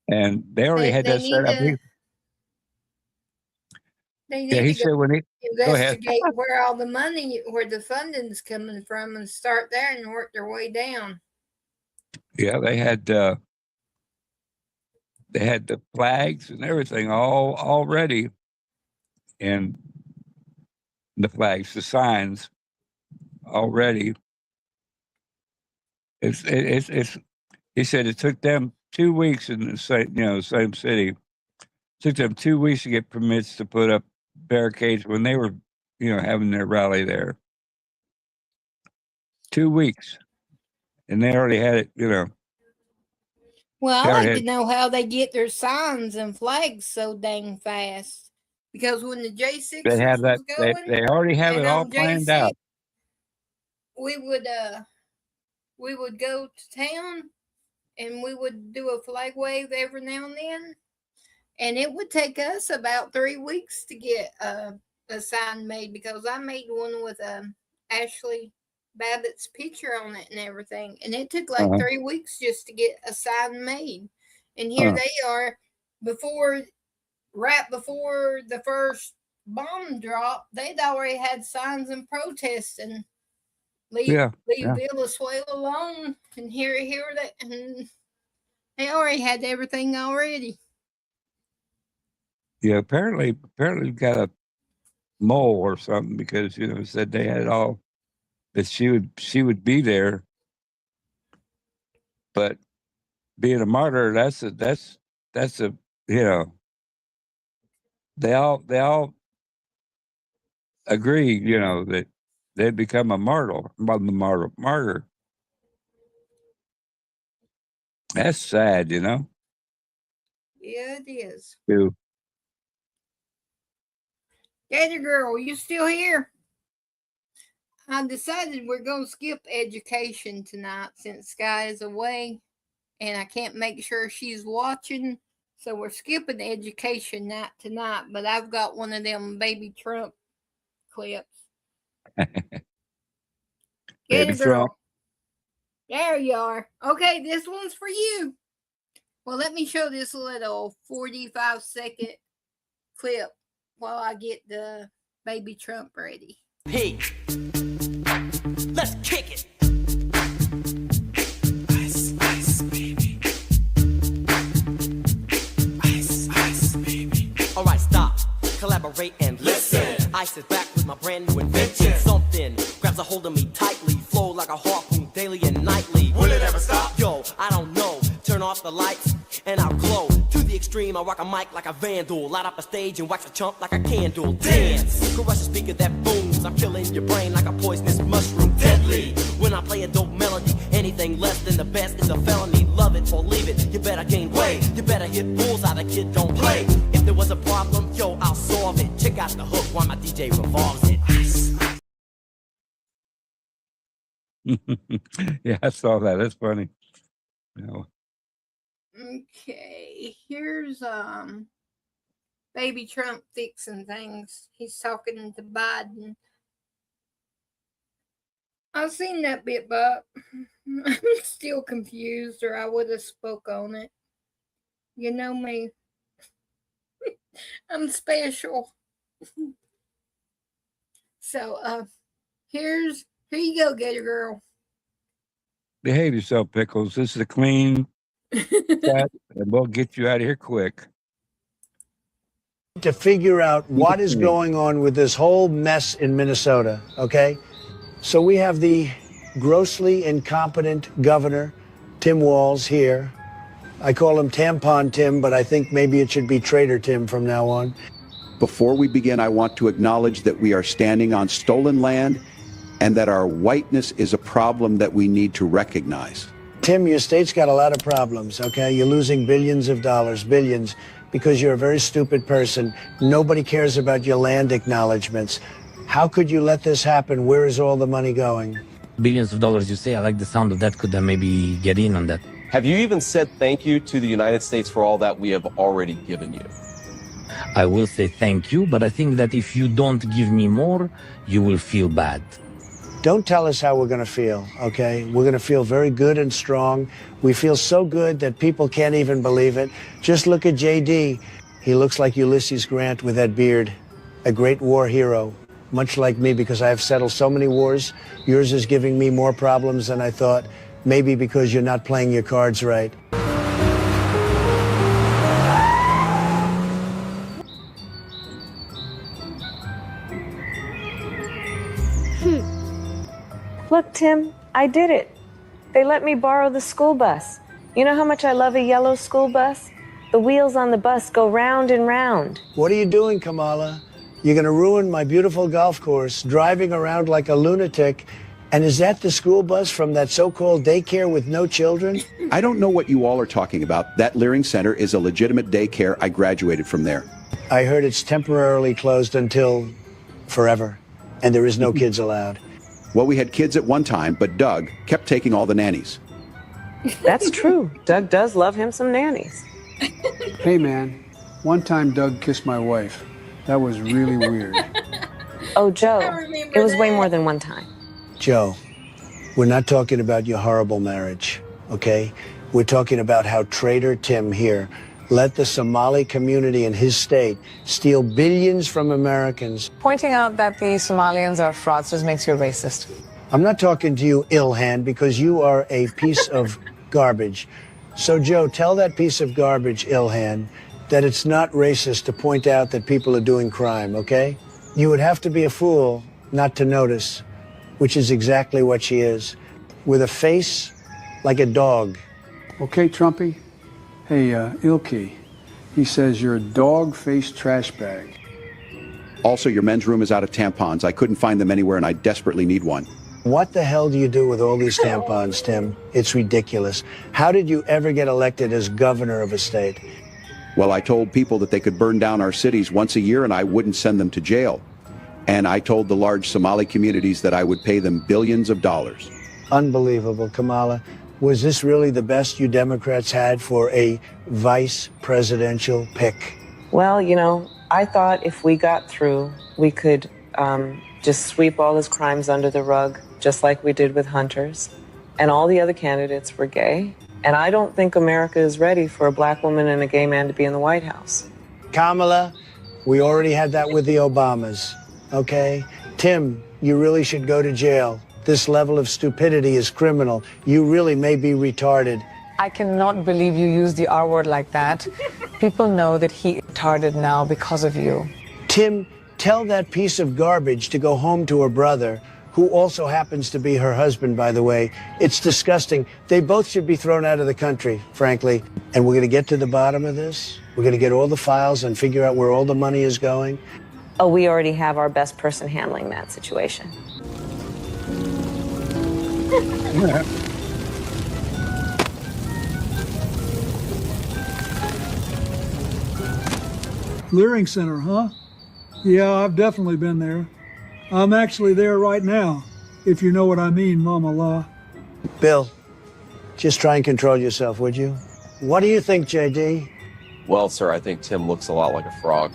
And they already had that set up. They need to go investigate where all the money, where the funding is coming from, and start there and work their way down. Yeah, they had the flags and everything all ready, and the flags, the signs already. It's. He said it took them 2 weeks in the same city. It took them 2 weeks to get permits to put up barricades when they were, having their rally there. 2 weeks, and they already had it, Well, I They already like to had- know how they get their signs and flags so dang fast. Because when the J6 They have that. was going, They already have it and all on planned J6, out. we would go to town and we would do a flag wave every now and then. And it would take us about 3 weeks to get a sign made because I made one with Ashley Babbitt's picture on it and everything. And it took like 3 weeks just to get a sign made. And here they are right before the first bomb drop, they'd already had signs and protests and leave Venezuela alone. And here that, and they already had everything already. Yeah, apparently got a mole or something because said they had it all. That she would be there, but being a martyr, that's a they all agree, that they'd become a martyr. That's sad, Yeah, it is. Too. Gator Girl, you still here? I decided we're going to skip education tonight since Sky is away and I can't make sure she's watching. So we're skipping education night tonight, but I've got one of them baby Trump clips. Gator Girl. Trump. There you are. Okay, this one's for you. Well, let me show this little 45-second clip while I get the baby Trump ready. Hey, let's kick it. Ice, ice, baby. Ice, ice, baby. All right, stop, collaborate and listen. Ice is back with my brand new invention. Something grabs a hold of me tightly, flow like a harpoon daily and nightly. Will it ever stop? Yo, I don't know. Turn off the lights and I'll glow. To the extreme, I rock a mic like a vandal. Light up a stage and wax a chump like a candle. Dance, crush a speaker that booms. I'm killing your brain like a poisonous mushroom. Deadly, when I play a dope melody. Anything less than the best is a felony. Love it or leave it, you better gain weight. You better hit bullseye, the kid don't play. If there was a problem, yo, I'll solve it. Check out the hook while my DJ revolves it. Yeah, I saw that. That's funny. Okay, here's baby Trump fixing things. He's talking to Biden. I've seen that bit, but I'm still confused, or I would have spoke on it. You know me. I'm special. So, here you go, Gator Girl. Behave yourself, Pickles. This is a clean chat, and we'll get you out of here quick. To figure out what is going on with this whole mess in Minnesota, okay? So we have the grossly incompetent governor, Tim Walz, here. I call him Tampon Tim, but I think maybe it should be Traitor Tim from now on. Before we begin, I want to acknowledge that we are standing on stolen land and that our whiteness is a problem that we need to recognize. Tim, your state's got a lot of problems, okay? You're losing billions of dollars, billions, because you're a very stupid person. Nobody cares about your land acknowledgments. How could you let this happen? Where is all the money going? Billions of dollars, you say. I like the sound of that. Could I maybe get in on that? Have you even said thank you to the United States for all that we have already given you? I will say thank you, but I think that if you don't give me more, you will feel bad. Don't tell us how we're going to feel, okay? We're going to feel very good and strong. We feel so good that people can't even believe it. Just look at JD. He looks like Ulysses Grant with that beard, a great war hero, much like me because I have settled so many wars. Yours is giving me more problems than I thought, maybe because you're not playing your cards right. Look, Tim, I did it. They let me borrow the school bus. You know how much I love a yellow school bus? The wheels on the bus go round and round. What are you doing, Kamala? You're going to ruin my beautiful golf course, driving around like a lunatic. And is that the school bus from that so-called daycare with no children? I don't know what you all are talking about. That Leering Center is a legitimate daycare. I graduated from there. I heard it's temporarily closed until forever, and there is no kids allowed. Well, we had kids at one time, but Doug kept taking all the nannies. That's true. Doug does love him some nannies. Hey, man, one time Doug kissed my wife. That was really weird. Oh, Joe, it was way more than one time. Joe, we're not talking about your horrible marriage, okay? We're talking about how traitor Tim here let the Somali community in his state steal billions from Americans. Pointing out that the Somalians are fraudsters makes you a racist. I'm not talking to you, Ilhan, because you are a piece of garbage. So, Joe, tell that piece of garbage, Ilhan, that it's not racist to point out that people are doing crime, okay? You would have to be a fool not to notice, which is exactly what she is, with a face like a dog. Okay, Trumpy? Hey, Ilky, he says you're a dog-faced trash bag. Also, your men's room is out of tampons. I couldn't find them anywhere, and I desperately need one. What the hell do you do with all these tampons, Tim? It's ridiculous. How did you ever get elected as governor of a state? Well, I told people that they could burn down our cities once a year, and I wouldn't send them to jail. And I told the large Somali communities that I would pay them billions of dollars. Unbelievable, Kamala. Was this really the best you Democrats had for a vice presidential pick? Well, you know, I thought if we got through, we could just sweep all his crimes under the rug, just like we did with Hunter's. And all the other candidates were gay. And I don't think America is ready for a black woman and a gay man to be in the White House. Kamala, we already had that with the Obamas, okay? Tim, you really should go to jail. This level of stupidity is criminal. You really may be retarded. I cannot believe you used the R word like that. People know that he is retarded now because of you. Tim, tell that piece of garbage to go home to her brother, who also happens to be her husband, by the way. It's disgusting. They both should be thrown out of the country, frankly. And we're going to get to the bottom of this. We're going to get all the files and figure out where all the money is going. Oh, we already have our best person handling that situation. Leering Center, huh? Yeah, I've definitely been there. I'm actually there right now, if you know what I mean, Mama Law. Bill, just try and control yourself, would you? What do you think, JD? Well, sir, I think Tim looks a lot like a frog.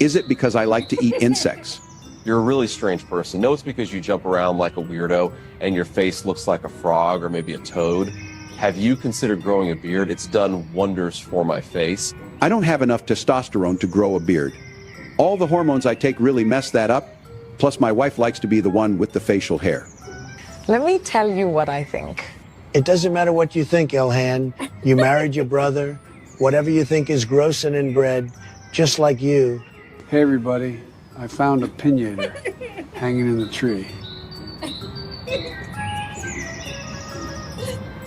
Is it because I like to eat insects? You're a really strange person. No, it's because you jump around like a weirdo and your face looks like a frog or maybe a toad. Have you considered growing a beard? It's done wonders for my face. I don't have enough testosterone to grow a beard. All the hormones I take really mess that up. Plus, my wife likes to be the one with the facial hair. Let me tell you what I think. It doesn't matter what you think, Ilhan. You married your brother. Whatever you think is gross and inbred, just like you. Hey, everybody, I found a pinata hanging in the tree.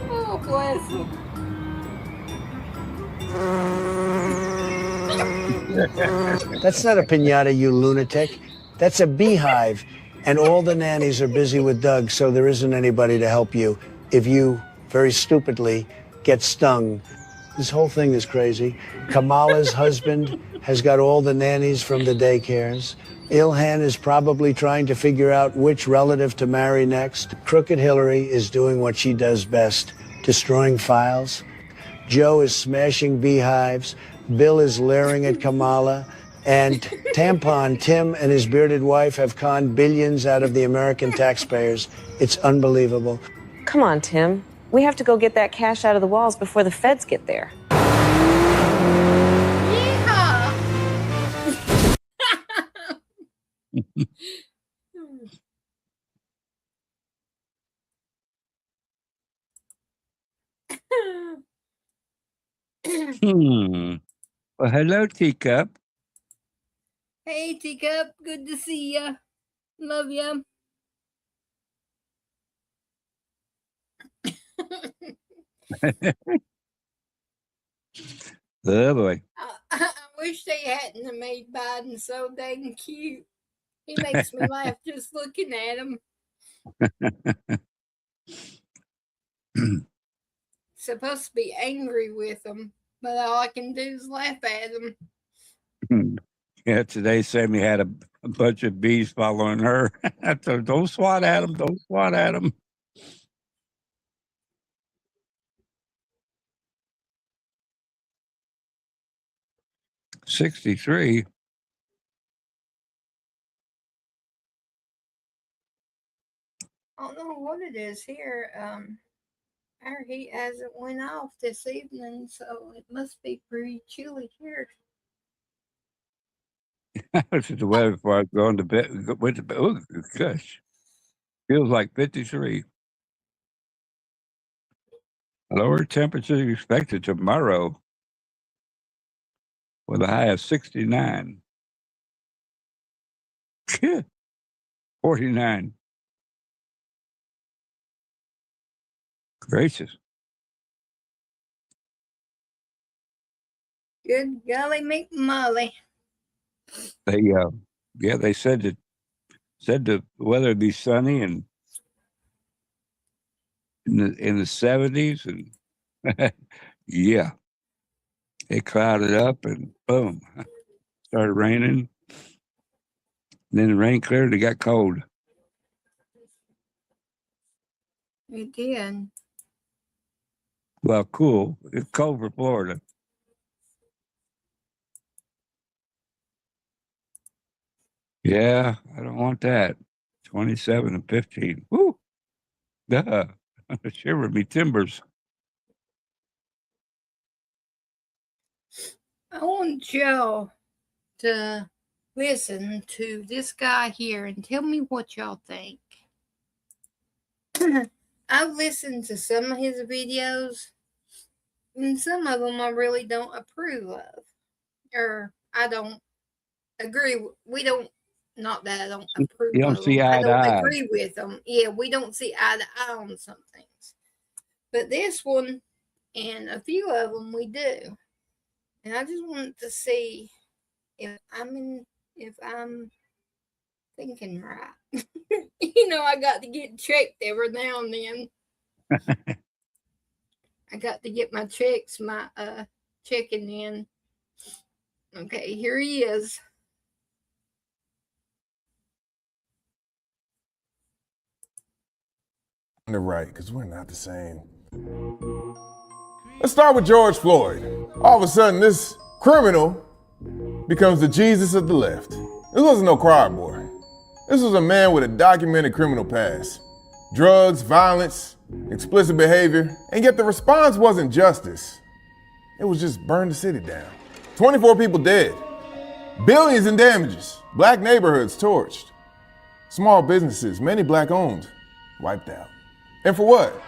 Oh, bless him. That's not a piñata, you lunatic. That's a beehive. And all the nannies are busy with Doug, so there isn't anybody to help you if you, very stupidly, get stung. This whole thing is crazy. Kamala's husband has got all the nannies from the daycares. Ilhan is probably trying to figure out which relative to marry next. Crooked Hillary is doing what she does best, destroying files. Joe is smashing beehives. Bill is leering at Kamala. And Tampon Tim and his bearded wife have conned billions out of the American taxpayers. It's unbelievable. Come on, Tim. We have to go get that cash out of the walls before the feds get there. Well, hello, Teacup. Hey, Teacup. Good to see ya. Love ya. Oh, boy. I wish they hadn't have made Biden so dang cute. He makes me laugh just looking at him. Supposed to be angry with him, but all I can do is laugh at him. Yeah, today Sammy had a bunch of bees following her. I told, don't swat at them, don't swat at them. $63. I don't know what it is here. Our heat hasn't went off this evening, so it must be pretty chilly here. I looked at the weather before I was going to bed. Went to bed. Oh, gosh. Feels like 53. Lower temperatures expected tomorrow with a high of 69. 49. Gracious. Good golly McMolly. They said the weather would be sunny and in the 70s, and yeah, it clouded up and boom, started raining. And then the rain cleared and it got cold. It did. Well, cool. It's cold for Florida. Yeah, I don't want that. 27 and 15. Woo! Duh. Shiver me timbers. I want y'all to listen to this guy here and tell me what y'all think. I've listened to some of his videos, and some of them I really don't approve of, or I don't agree. We don't. Not that I don't approve. You don't of see them. eye I to don't eye. agree with them. Yeah, we don't see eye to eye on some things, but this one and a few of them we do. And I just wanted to see if I'm thinking right. I got to get checked every now and then. I got to get my checks, my checking in. Okay, here he is. On the right, because we're not the same. Let's start with George Floyd. All of a sudden, this criminal becomes the Jesus of the left. This wasn't no crowd boy. This was a man with a documented criminal past. Drugs, violence, explicit behavior, and yet the response wasn't justice. It was just burn the city down. 24 people dead. Billions in damages. Black neighborhoods torched. Small businesses, many black owned, wiped out. And for what?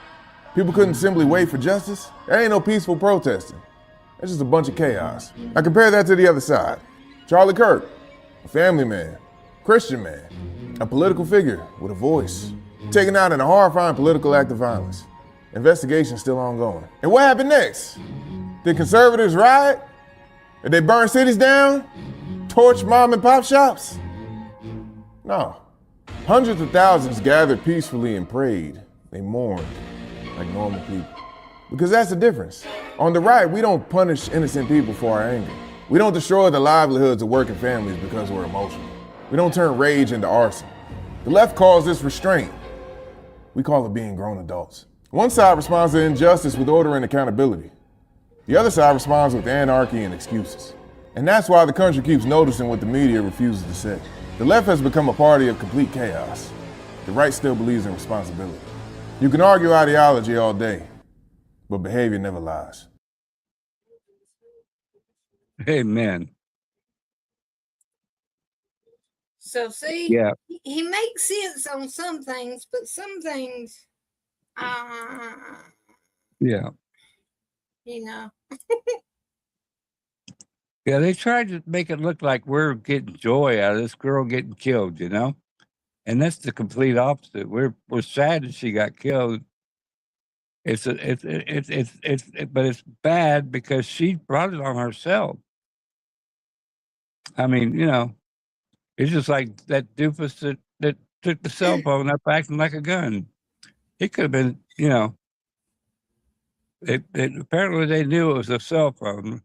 People couldn't simply wait for justice? There ain't no peaceful protesting. It's just a bunch of chaos. Now compare that to the other side. Charlie Kirk, a family man, Christian man, a political figure with a voice, taken out in a horrifying political act of violence. Investigation still ongoing. And what happened next? Did conservatives riot? Did they burn cities down? Torch mom and pop shops? No. Hundreds of thousands gathered peacefully and prayed. They mourned like normal people. Because that's the difference. On the right, we don't punish innocent people for our anger. We don't destroy the livelihoods of working families because we're emotional. We don't turn rage into arson. The left calls this restraint. We call it being grown adults. One side responds to injustice with order and accountability. The other side responds with anarchy and excuses. And that's why the country keeps noticing what the media refuses to say. The left has become a party of complete chaos. The right still believes in responsibility. You can argue ideology all day, but behavior never lies. Amen. So see, Yeah. he makes sense on some things, but some things, Yeah. Yeah, they tried to make it look like we're getting joy out of this girl getting killed, and that's the complete opposite. We're sad that she got killed. But it's bad because she brought it on herself. I mean, it's just like that doofus that took the cell phone up acting like a gun. It could have been, apparently they knew it was a cell phone,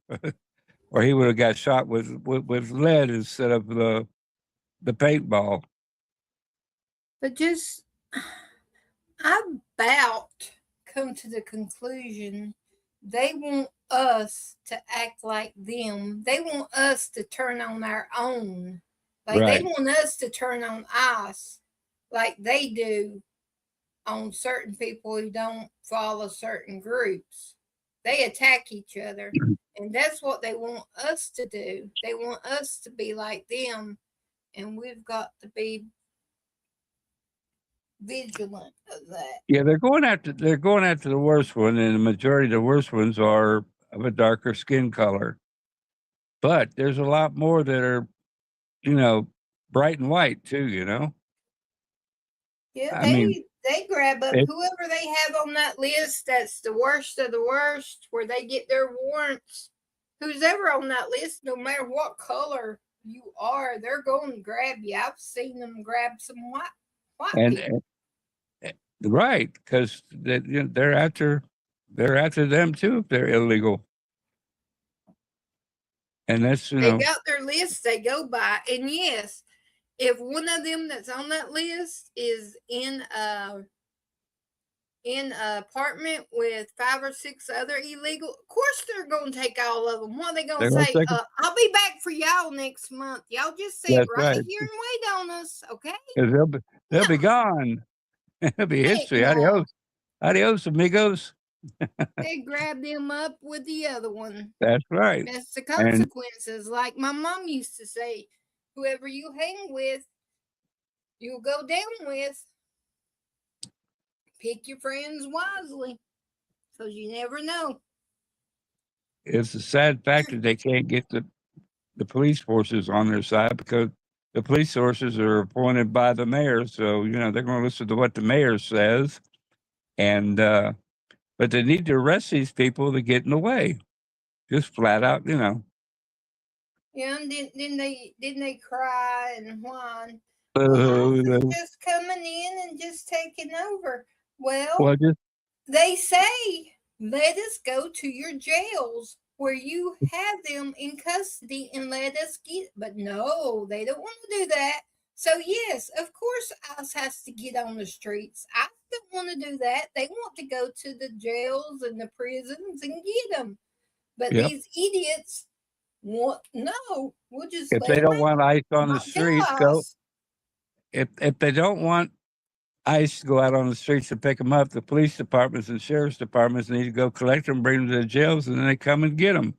or he would have got shot with lead instead of the paintball. But just, I about come to the conclusion they want us to act like them. They want us to turn on our own. Like they Right. want us to turn on us like they do on certain people who don't follow certain groups. They attack each other. And that's what they want us to do. They want us to be like them. And we've got to be vigilant of that. Yeah, they're going after the worst one, and the majority of the worst ones are of a darker skin color. But there's a lot more that are, bright and white too. Yeah, I mean, they grab up it, whoever they have on that list that's the worst of the worst, where they get their warrants. Who's ever on that list, no matter what color you are, they're going to grab you. I've seen them grab some white people. right, because they're after them too if they're illegal, and that's They got their list they go by, and yes, if one of them that's on that list is in an apartment with 5 or 6 other illegal, of course they're going to take all of them. What are they going to say? I'll be back for y'all next month. Y'all just sit That's right right. here and wait on us, okay? 'Cause they'll be gone. It'll be history. no. Adios, amigos. They grab them up with the other one. That's right. That's the And consequences. Like my mom used to say, whoever you hang with, you'll go down with. Pick your friends wisely, because you never know. it's a sad fact that they can't get the police forces on their side because the police forces are appointed by the mayor. So, they're going to listen to what the mayor says. And, but they need to arrest these people that get in the way. Just flat out, Yeah, and then they cry and whine. ICE is just coming in and just taking over. Well, they say, let us go to your jails where you have them in custody and let us get, but no, they don't want to do that. So yes, of course ICE has to get on the streets. I don't want to do that. They want to go to the jails and the prisons and get them. But these idiots want, no, we'll just if let they them don't want ICE on the not tell streets, go. us. If they don't want ICE to go out on the streets to pick them up, the police departments and sheriff's departments need to go collect them, bring them to the jails, and then they come and get them.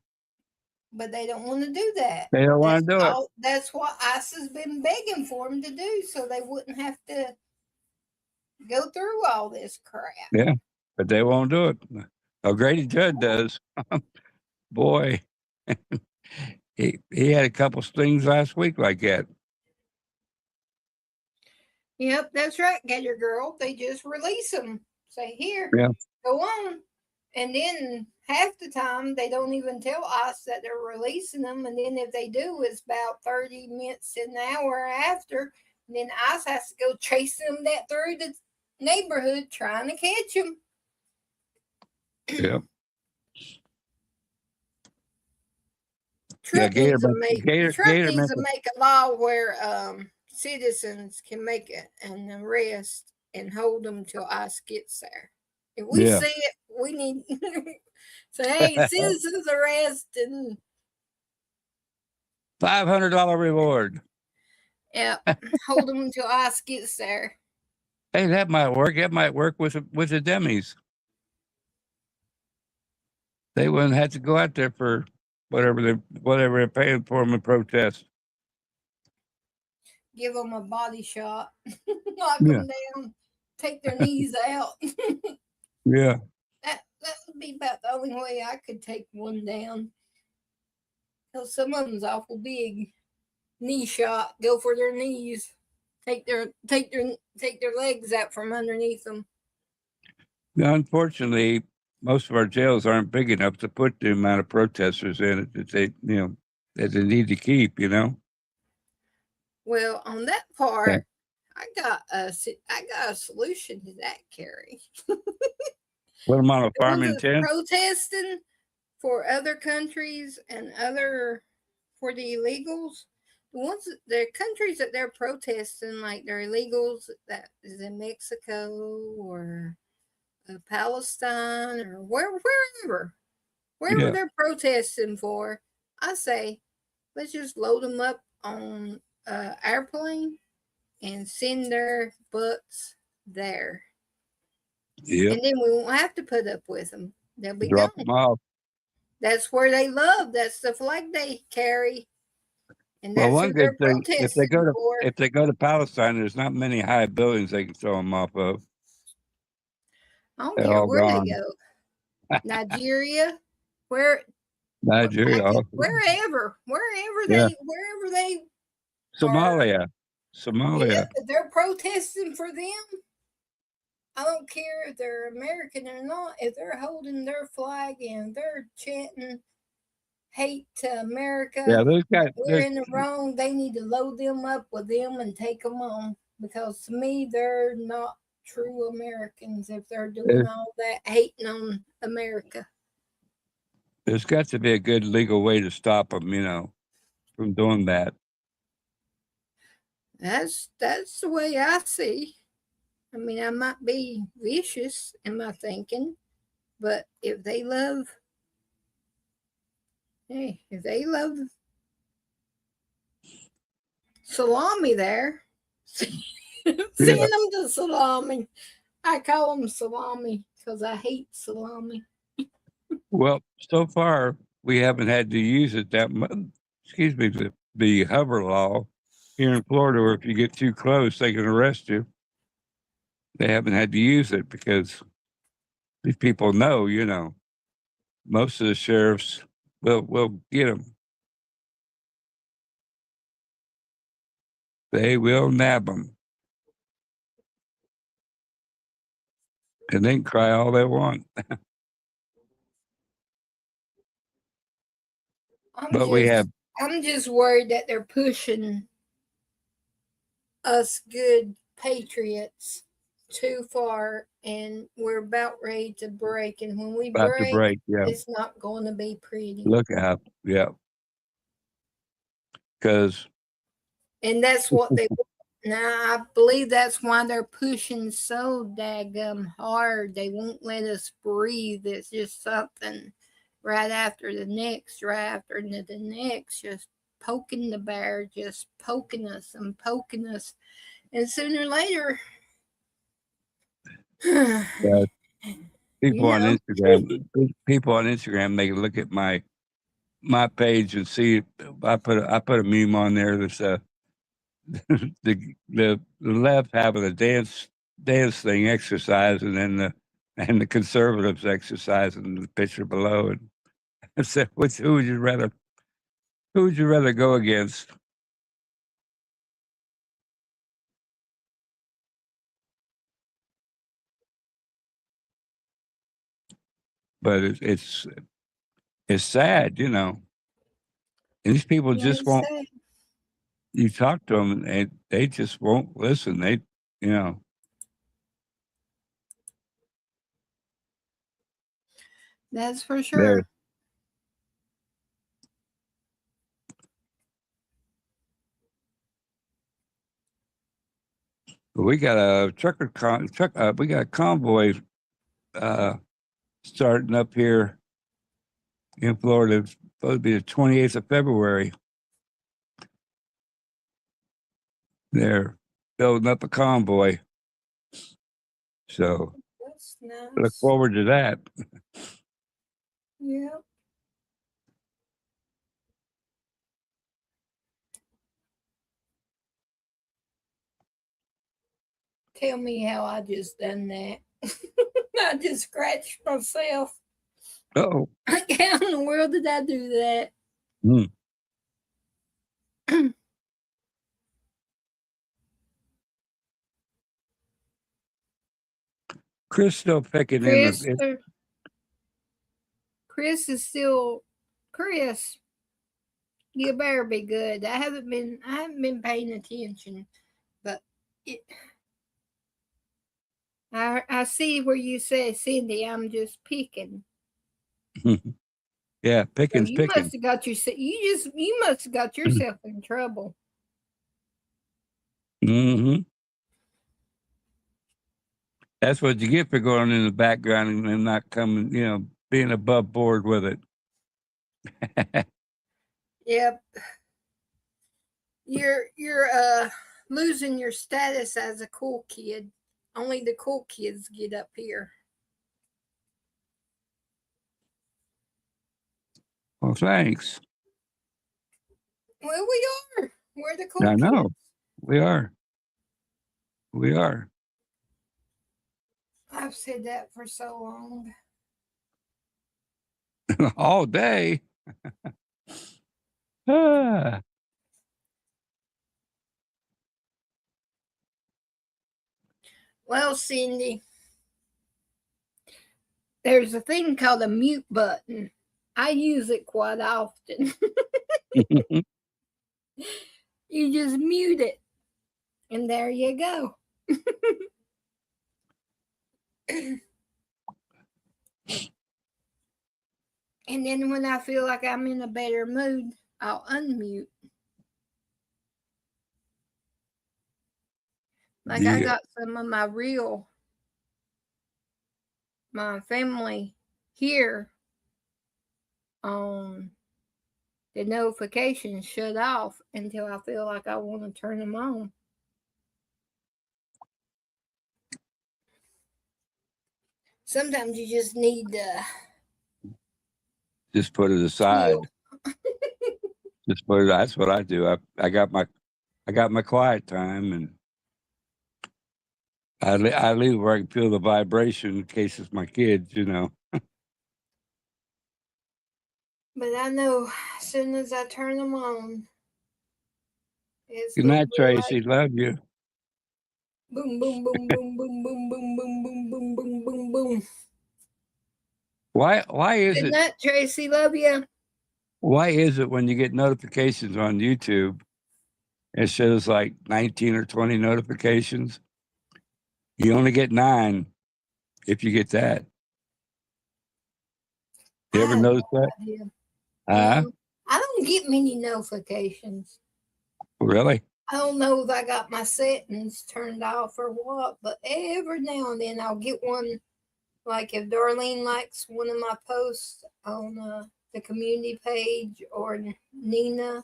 But they don't want to do that. They don't want to do it. That's what ICE has been begging for them to do, so they wouldn't have to go through all this crap. Yeah, but they won't do it. O'Grady Judd does. Boy, he had a couple stings last week like that. Yep, that's right, Gator Girl. They just release them. Say, here, go on. And then half the time, they don't even tell us that they're releasing them. And then if they do, it's about 30 minutes an hour after. And then ICE has to go chase them that through the neighborhood trying to catch them. Yep. Trump needs to make a law where citizens can make an arrest and hold them till ICE gets there. If we see it, we need say, hey, citizens arrest and $500 reward. Yeah, hold them until ICE gets there. Hey, that might work. That might work with the Demis. They wouldn't have to go out there for whatever they're paying for them in protest. Give them a body shot, knock them down, take their knees out. Yeah. That would be about the only way I could take one down. Because some of them's awful big. Knee shot, go for their knees, take their legs out from underneath them. Now, unfortunately, most of our jails aren't big enough to put the amount of protesters in it that they that they need to keep, you know? Well, on that part, I got a solution to that, Carrie. Put them on a The ones farming that's tent. protesting for other countries and for the illegals, the countries that they're protesting, like they're illegals that is in Mexico or Palestine or wherever Yeah. they're protesting for, I say, let's just load them up on airplane and send their butts there. Yep. And then we won't have to put up with them. They'll be Drop gone. them off. That's where they love. That's the flag they carry. And Well, that's one who good they're thing, protesting for. if they go to Palestine, there's not many high buildings they can throw them off of. I don't They're care all where gone. they go. Nigeria, Nigeria, also. wherever Yeah. they Somalia. yeah, they're protesting for them. I don't care if they're American or not. If they're holding their flag and they're chanting hate to America, Yeah, those guys. we're in the wrong. They need to load them up with them and take them on, because to me, they're not true Americans if they're doing all that hating on America. There's got to be a good legal way to stop them, you know, from doing that. That's the way I see. I mean, I might be vicious in my thinking, but if they love salami there, send them to salami. I call them salami because I hate salami. Well, so far we haven't had to use it that much. Excuse me, the hover law here in Florida, where if you get too close, they can arrest you. They haven't had to use it because these people know, you know, most of the sheriffs will get them. They will nab them. And they can cry all they want. I'm just worried that they're pushing us good patriots too far, and we're about ready to break. And when we break, yeah. it's not going to be pretty. Look out, yeah. And that's what they want. Now, I believe that's why they're pushing so daggum hard. They won't let us breathe. It's just something right after the next, just poking the bear, just poking us and poking us. And sooner or later, Yeah. People on Instagram, they can look at my page and see I put a meme on there that's the left having a dance thing exercise, and then the conservatives exercising the picture below. And I said, who would you rather go against? But it's sad, you know. And these people just won't. sad. You talk to them, and they just won't listen. They, you know. That's for sure. We got a we got a convoy starting up here in Florida. It's supposed to be the 28th of February. They're building up a convoy. So that's nice. Look forward to that. Yeah. Tell me how I just done that. I just scratched myself. Oh. How in the world did I do that? Chris still picking Chris, in the. Chris is still Chris. You better be good. I haven't been paying attention, but I see where you say, Cindy, I'm just picking. Yeah, So picking's you picking. must have got you must have got yourself in trouble. Mm-hmm. That's what you get for going in the background and not coming, being above board with it. Yep. You're losing your status as a cool kid. Only the cool kids get up here. Well, thanks. Well, we are. We're the cool I know. kids. We are. We are. I've said that for so long. All day. Ah. Well, Cindy, there's a thing called a mute button. I use it quite often. You just mute it, and there you go. And then when I feel like I'm in a better mood, I'll unmute. Like I got some of my family here on the notifications shut off until I feel like I want to turn them on. Sometimes you just need to Just put it aside. Just put it. That's what I do. I got my quiet time, and I leave where I can feel the vibration in case it's my kids. But I know as soon as I turn them on, it's Good night, Tracy. Love you. Boom, boom, boom, boom, boom, boom, boom, boom, boom, boom, boom, boom, boom. Why is Good it? night, Tracy. Love you. Why is it when you get notifications on YouTube, it shows like 19 or 20 notifications? You only get 9 if you get that. You ever notice that? No, I don't get many notifications. Really? I don't know if I got my settings turned off or what, but every now and then I'll get one. Like if Darlene likes one of my posts on the community page, or Nina,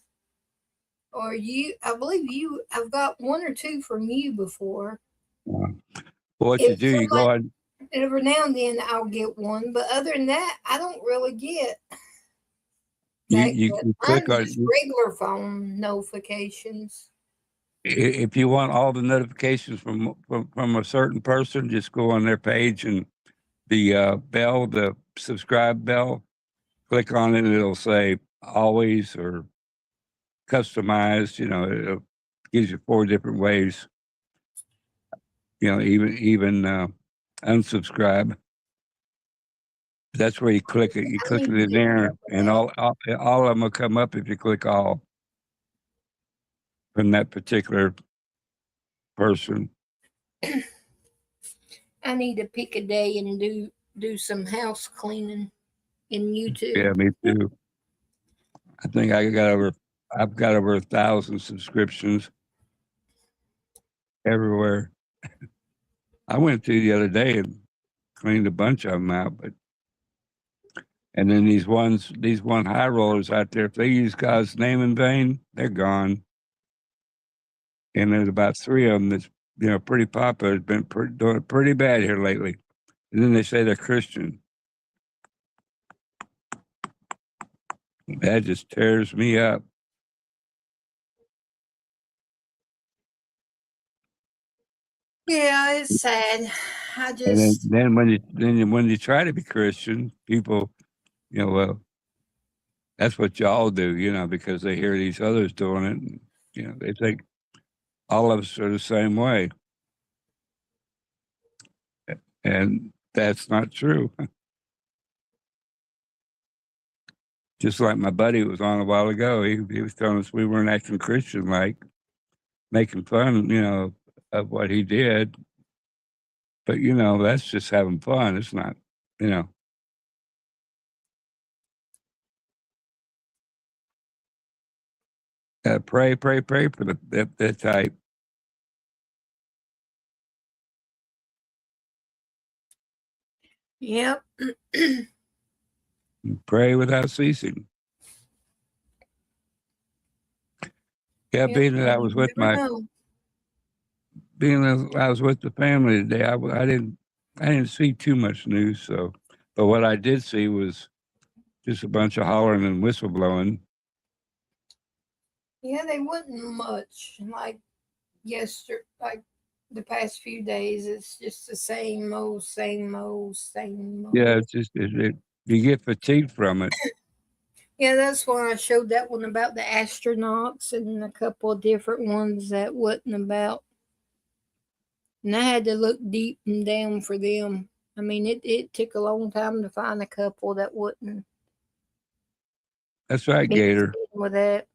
or you, I believe you, I've got 1 or 2 from you before. Well, what you do, you go on. Every now and then I'll get one, but other than that, I don't really get. You click on Just regular phone notifications. If you want all the notifications from a certain person, just go on their page and the bell, the subscribe bell, click on it and it'll say always or customized. It gives you 4 different ways. Even unsubscribe. That's where you click it. You click it in there, and all of them will come up if you click all from that particular person. I need to pick a day and do some house cleaning in YouTube. Yeah, me too. I think I've got over 1,000 subscriptions everywhere. I went through the other day and cleaned a bunch of them out, and then these one high rollers out there, if they use God's name in vain, they're gone. And there's about 3 of them that's pretty popular. It's been doing it pretty bad here lately. And then they say they're Christian. That just tears me up. Yeah, it's sad. And then when you try to be Christian, people, well, that's what y'all do, because they hear these others doing it. And, they think all of us are the same way. And that's not true. Just like my buddy was on a while ago, he was telling us we weren't acting Christian, like making fun, of what he did. But that's just having fun. It's not, you know. Pray for that type. Yep. Pray without ceasing. Yeah, Yep. being that I You was with never know. I was with the family today, I didn't see too much news. So, but what I did see was just a bunch of hollering and whistleblowing. Yeah, they wasn't much like like the past few days. It's just the same old, same old, same old. Yeah, it's just you get fatigued from it. Yeah, that's why I showed that one about the astronauts and a couple of different ones that wasn't about. And I had to look deep and down for them. I mean, it took a long time to find a couple that wouldn't That's right, mix Gator. in with that.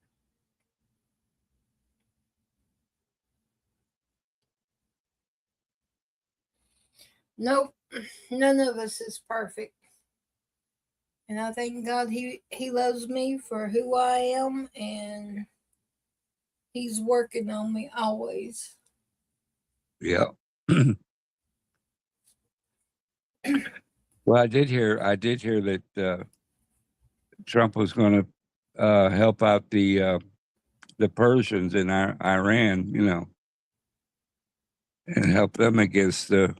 Nope, none of us is perfect. And I thank God he loves me for who I am, and he's working on me always. Yeah. Well, I did hear that Trump was going to help out the Persians in Iran, and help them against the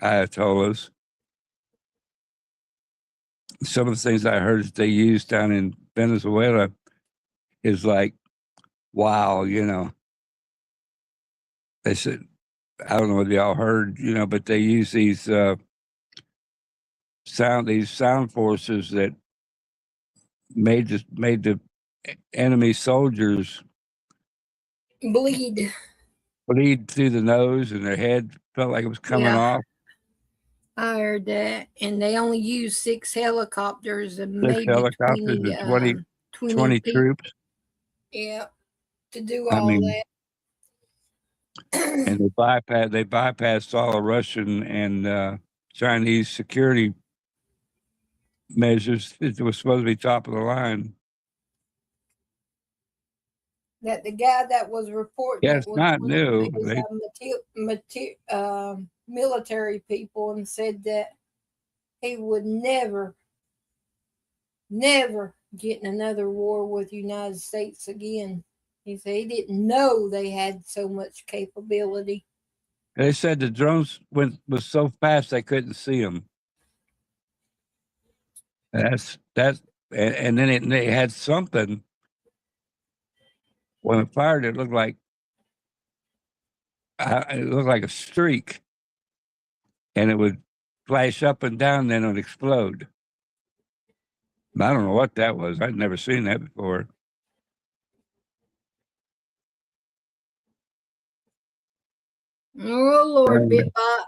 Ayatollahs. Some of the things I heard that they used down in Venezuela is like, wow, They said, I don't know what y'all heard, but they use these sound forces that made the enemy soldiers Bleed. bleed through the nose, and their head felt like it was coming Yeah. off. I heard that, and they only use 6 helicopters and 6 maybe helicopters 20, and 20 people. troops. Yeah, to do I all mean, that. and they bypassed all the Russian and Chinese security measures. It was supposed to be top of the line. That the guy that was reporting Yeah, it it's was not one of new. his military people, and said that he would never get in another war with the United States again. He said he didn't know they had so much capability. They said the drones was so fast they couldn't see them. That's and then they had something when it fired. It looked like a streak, and it would flash up and down, then it would explode. I don't know what that was. I'd never seen that before. Oh Lord, Bitbot.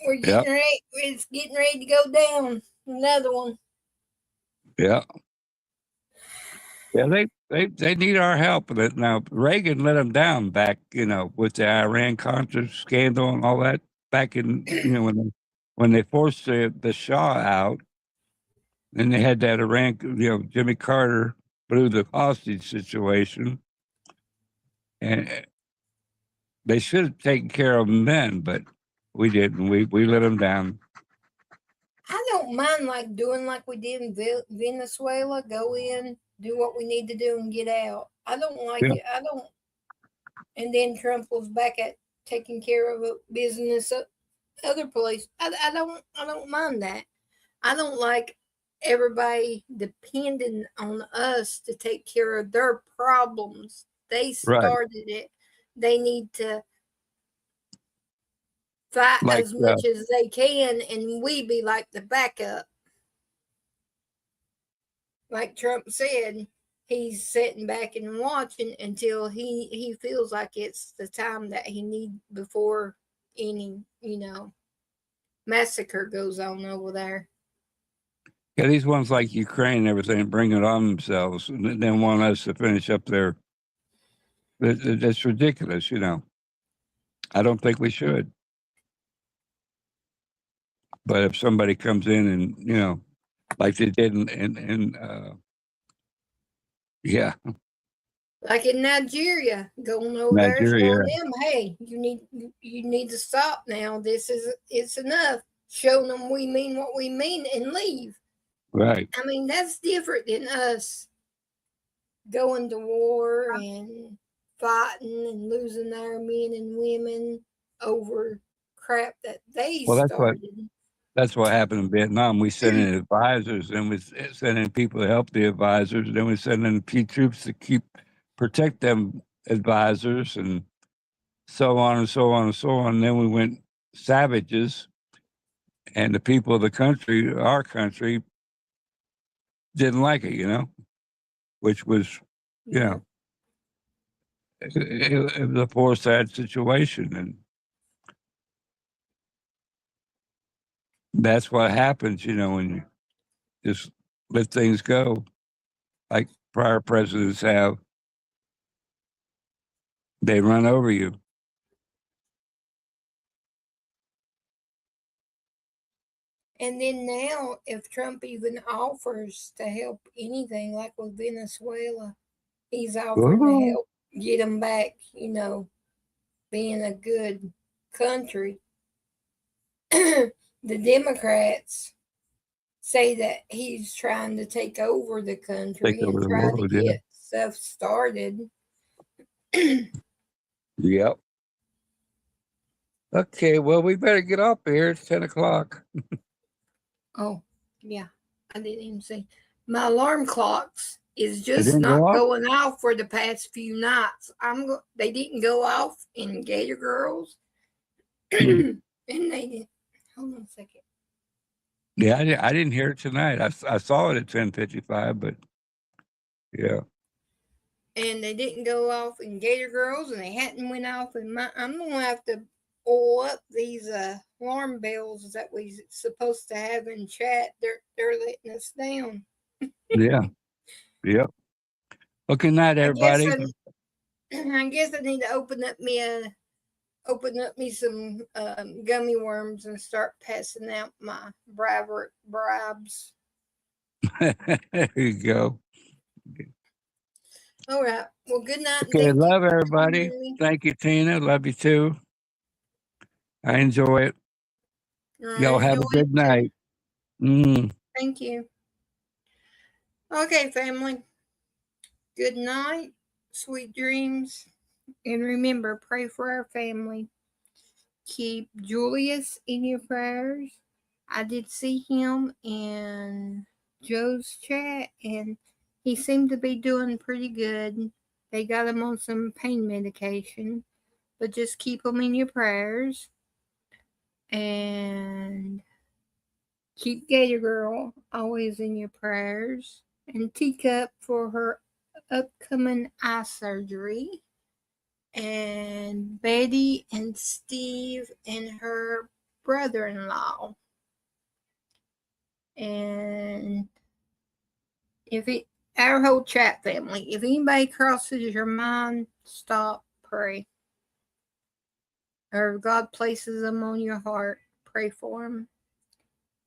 We're getting Yep. ready. It's getting ready to go down. Another one. Yeah. Yeah, they need our help with it. Now, Reagan let them down back, with the Iran-Contra scandal and all that back in, when they forced the Shah out, and they had that Iran, Jimmy Carter blew the hostage situation, and they should have taken care of them then, but we didn't. We let them down. I don't mind like doing like we did in Venezuela. Go in, do what we need to do, and get out. I don't like Yeah. it. I don't. And then Trump was back at taking care of a business other place. I don't mind that. I don't like everybody depending on us to take care of their problems. They Right. started it. They need to fight Like, as much as they can, and we be like the backup. Like Trump said, he's sitting back and watching until he feels like it's the time that he need before any massacre goes on over there. Yeah, these ones like Ukraine and everything bring it on themselves and then want us to finish up their. That's ridiculous, you know. I don't think we should. But if somebody comes in and, you know, like they did yeah, Like in Nigeria, going over there Nigeria. showing them, hey, you need to stop now. It's enough. Show them we mean what we mean and leave. Right. I mean, that's different than us going to war and fighting and losing our men and women over crap that they Well, started. that's what happened in Vietnam. We sent in advisors, and we sent in people to help the advisors. Then we sent in troops to protect them advisors, and so on and so on and so on. And then we went savages, and the people of the country, our country, didn't like it, you know, which was, you know, it was a poor, sad situation, and that's what happens, you know, when you just let things go, like prior presidents have. They run over you. And then now, if Trump even offers to help anything, like with Venezuela, he's offering to help get them back, you know, being a good country. The Democrats say that he's trying to take over the country and try to get stuff started. Yep. Okay, well, we better get up here. It's 10 o'clock. Oh, yeah. I didn't even see. My alarm clocks is just not going off for the past few nights. They didn't go off in Gator Girls. And they didn't. Hold on a second. Yeah, I didn't hear it tonight. I saw it at 10:55, but yeah. And they didn't go off in Gator Girls, and they hadn't went off in my. I'm gonna have to oil up these alarm bells that we supposed to have in chat. They're letting us down. Yeah. Yep. Well, good night, everybody. I guess I need to open up me some gummy worms and start passing out my bribes. There you go. All right. Well, good night. Okay, love everybody. Thank you, Tina. Love you too. I enjoy it. Y'all have a good night. Thank you. Okay, family. Good night. Sweet dreams. And remember, pray for our family. Keep Julius in your prayers. I did see him in Joe's chat, and he seemed to be doing pretty good. They got him on some pain medication, but just keep him in your prayers. And keep Gator Girl always in your prayers. And Teacup for her upcoming eye surgery. And Betty and Steve and her brother-in-law. And our whole chat family, if anybody crosses your mind, stop, pray. Or if God places them on your heart, pray for them.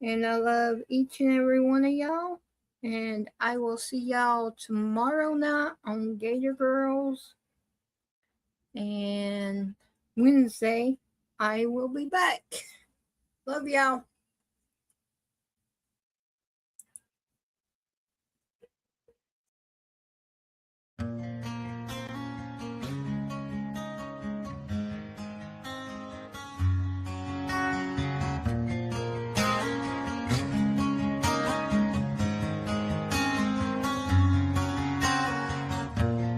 And I love each and every one of y'all. And I will see y'all tomorrow night on Gator Girls. And Wednesday, I will be back. Love y'all.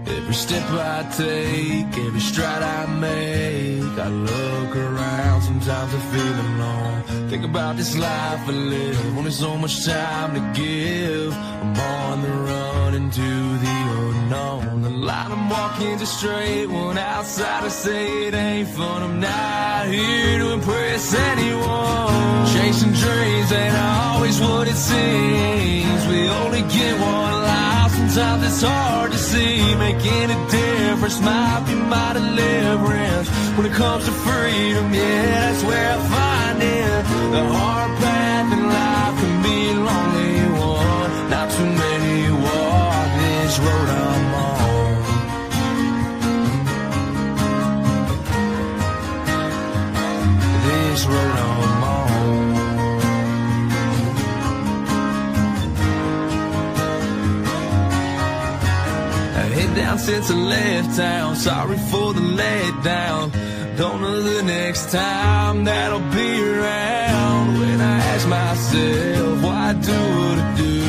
Every step I take, every stride I make, I look around, sometimes I feel alone. Think about this life I live, only so much time to give. I'm on the run into the unknown. The line I'm walking is straight, one outsiders say it ain't fun. I'm not here to impress anyone. Chasing dreams ain't always what it seems. only get one life, sometimes it's hard to see. Making a difference might be my deliverance. When it comes to freedom, yeah, that's where I find it. The hard path in life can be a lonely one. Not too many walk this road I'm on. This road I'm on. Head down since I left town. Sorry for the letdown. Don't know the next time that I'll be around. When I ask myself why I do what I do,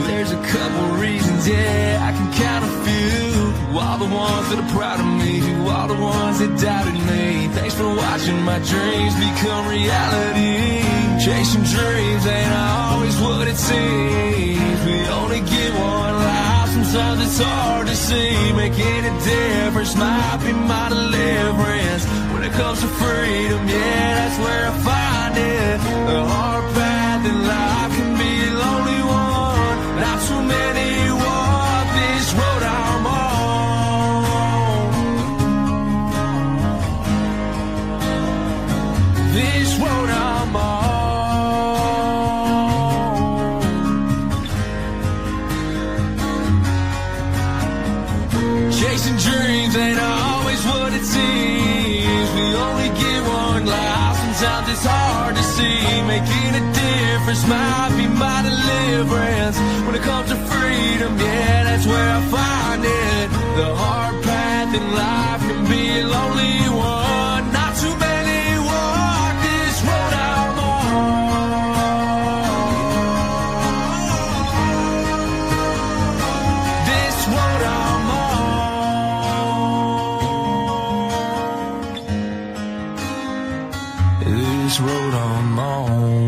there's a couple reasons, yeah, I can count a few. To all the ones that are proud of me, to all the ones that doubted me, thanks for watching my dreams become reality. Chasing dreams ain't always what it seems. We only get one life, sometimes it's hard to see. Making a difference might be my deliverance. When it comes to freedom, yeah, that's where I find it. The hard path in life can be a lonely one. Not too many walk this road I'm on. This road I'm on. Chasing dreams ain't always what it seems. We only get one life, sometimes it's hard to see. Making a difference might be my deliverance. When it comes to freedom, yeah, that's where I find it. The hard path in life can be a lonely one. Not too many walk this road I'm on. This road I'm on. This road I'm on.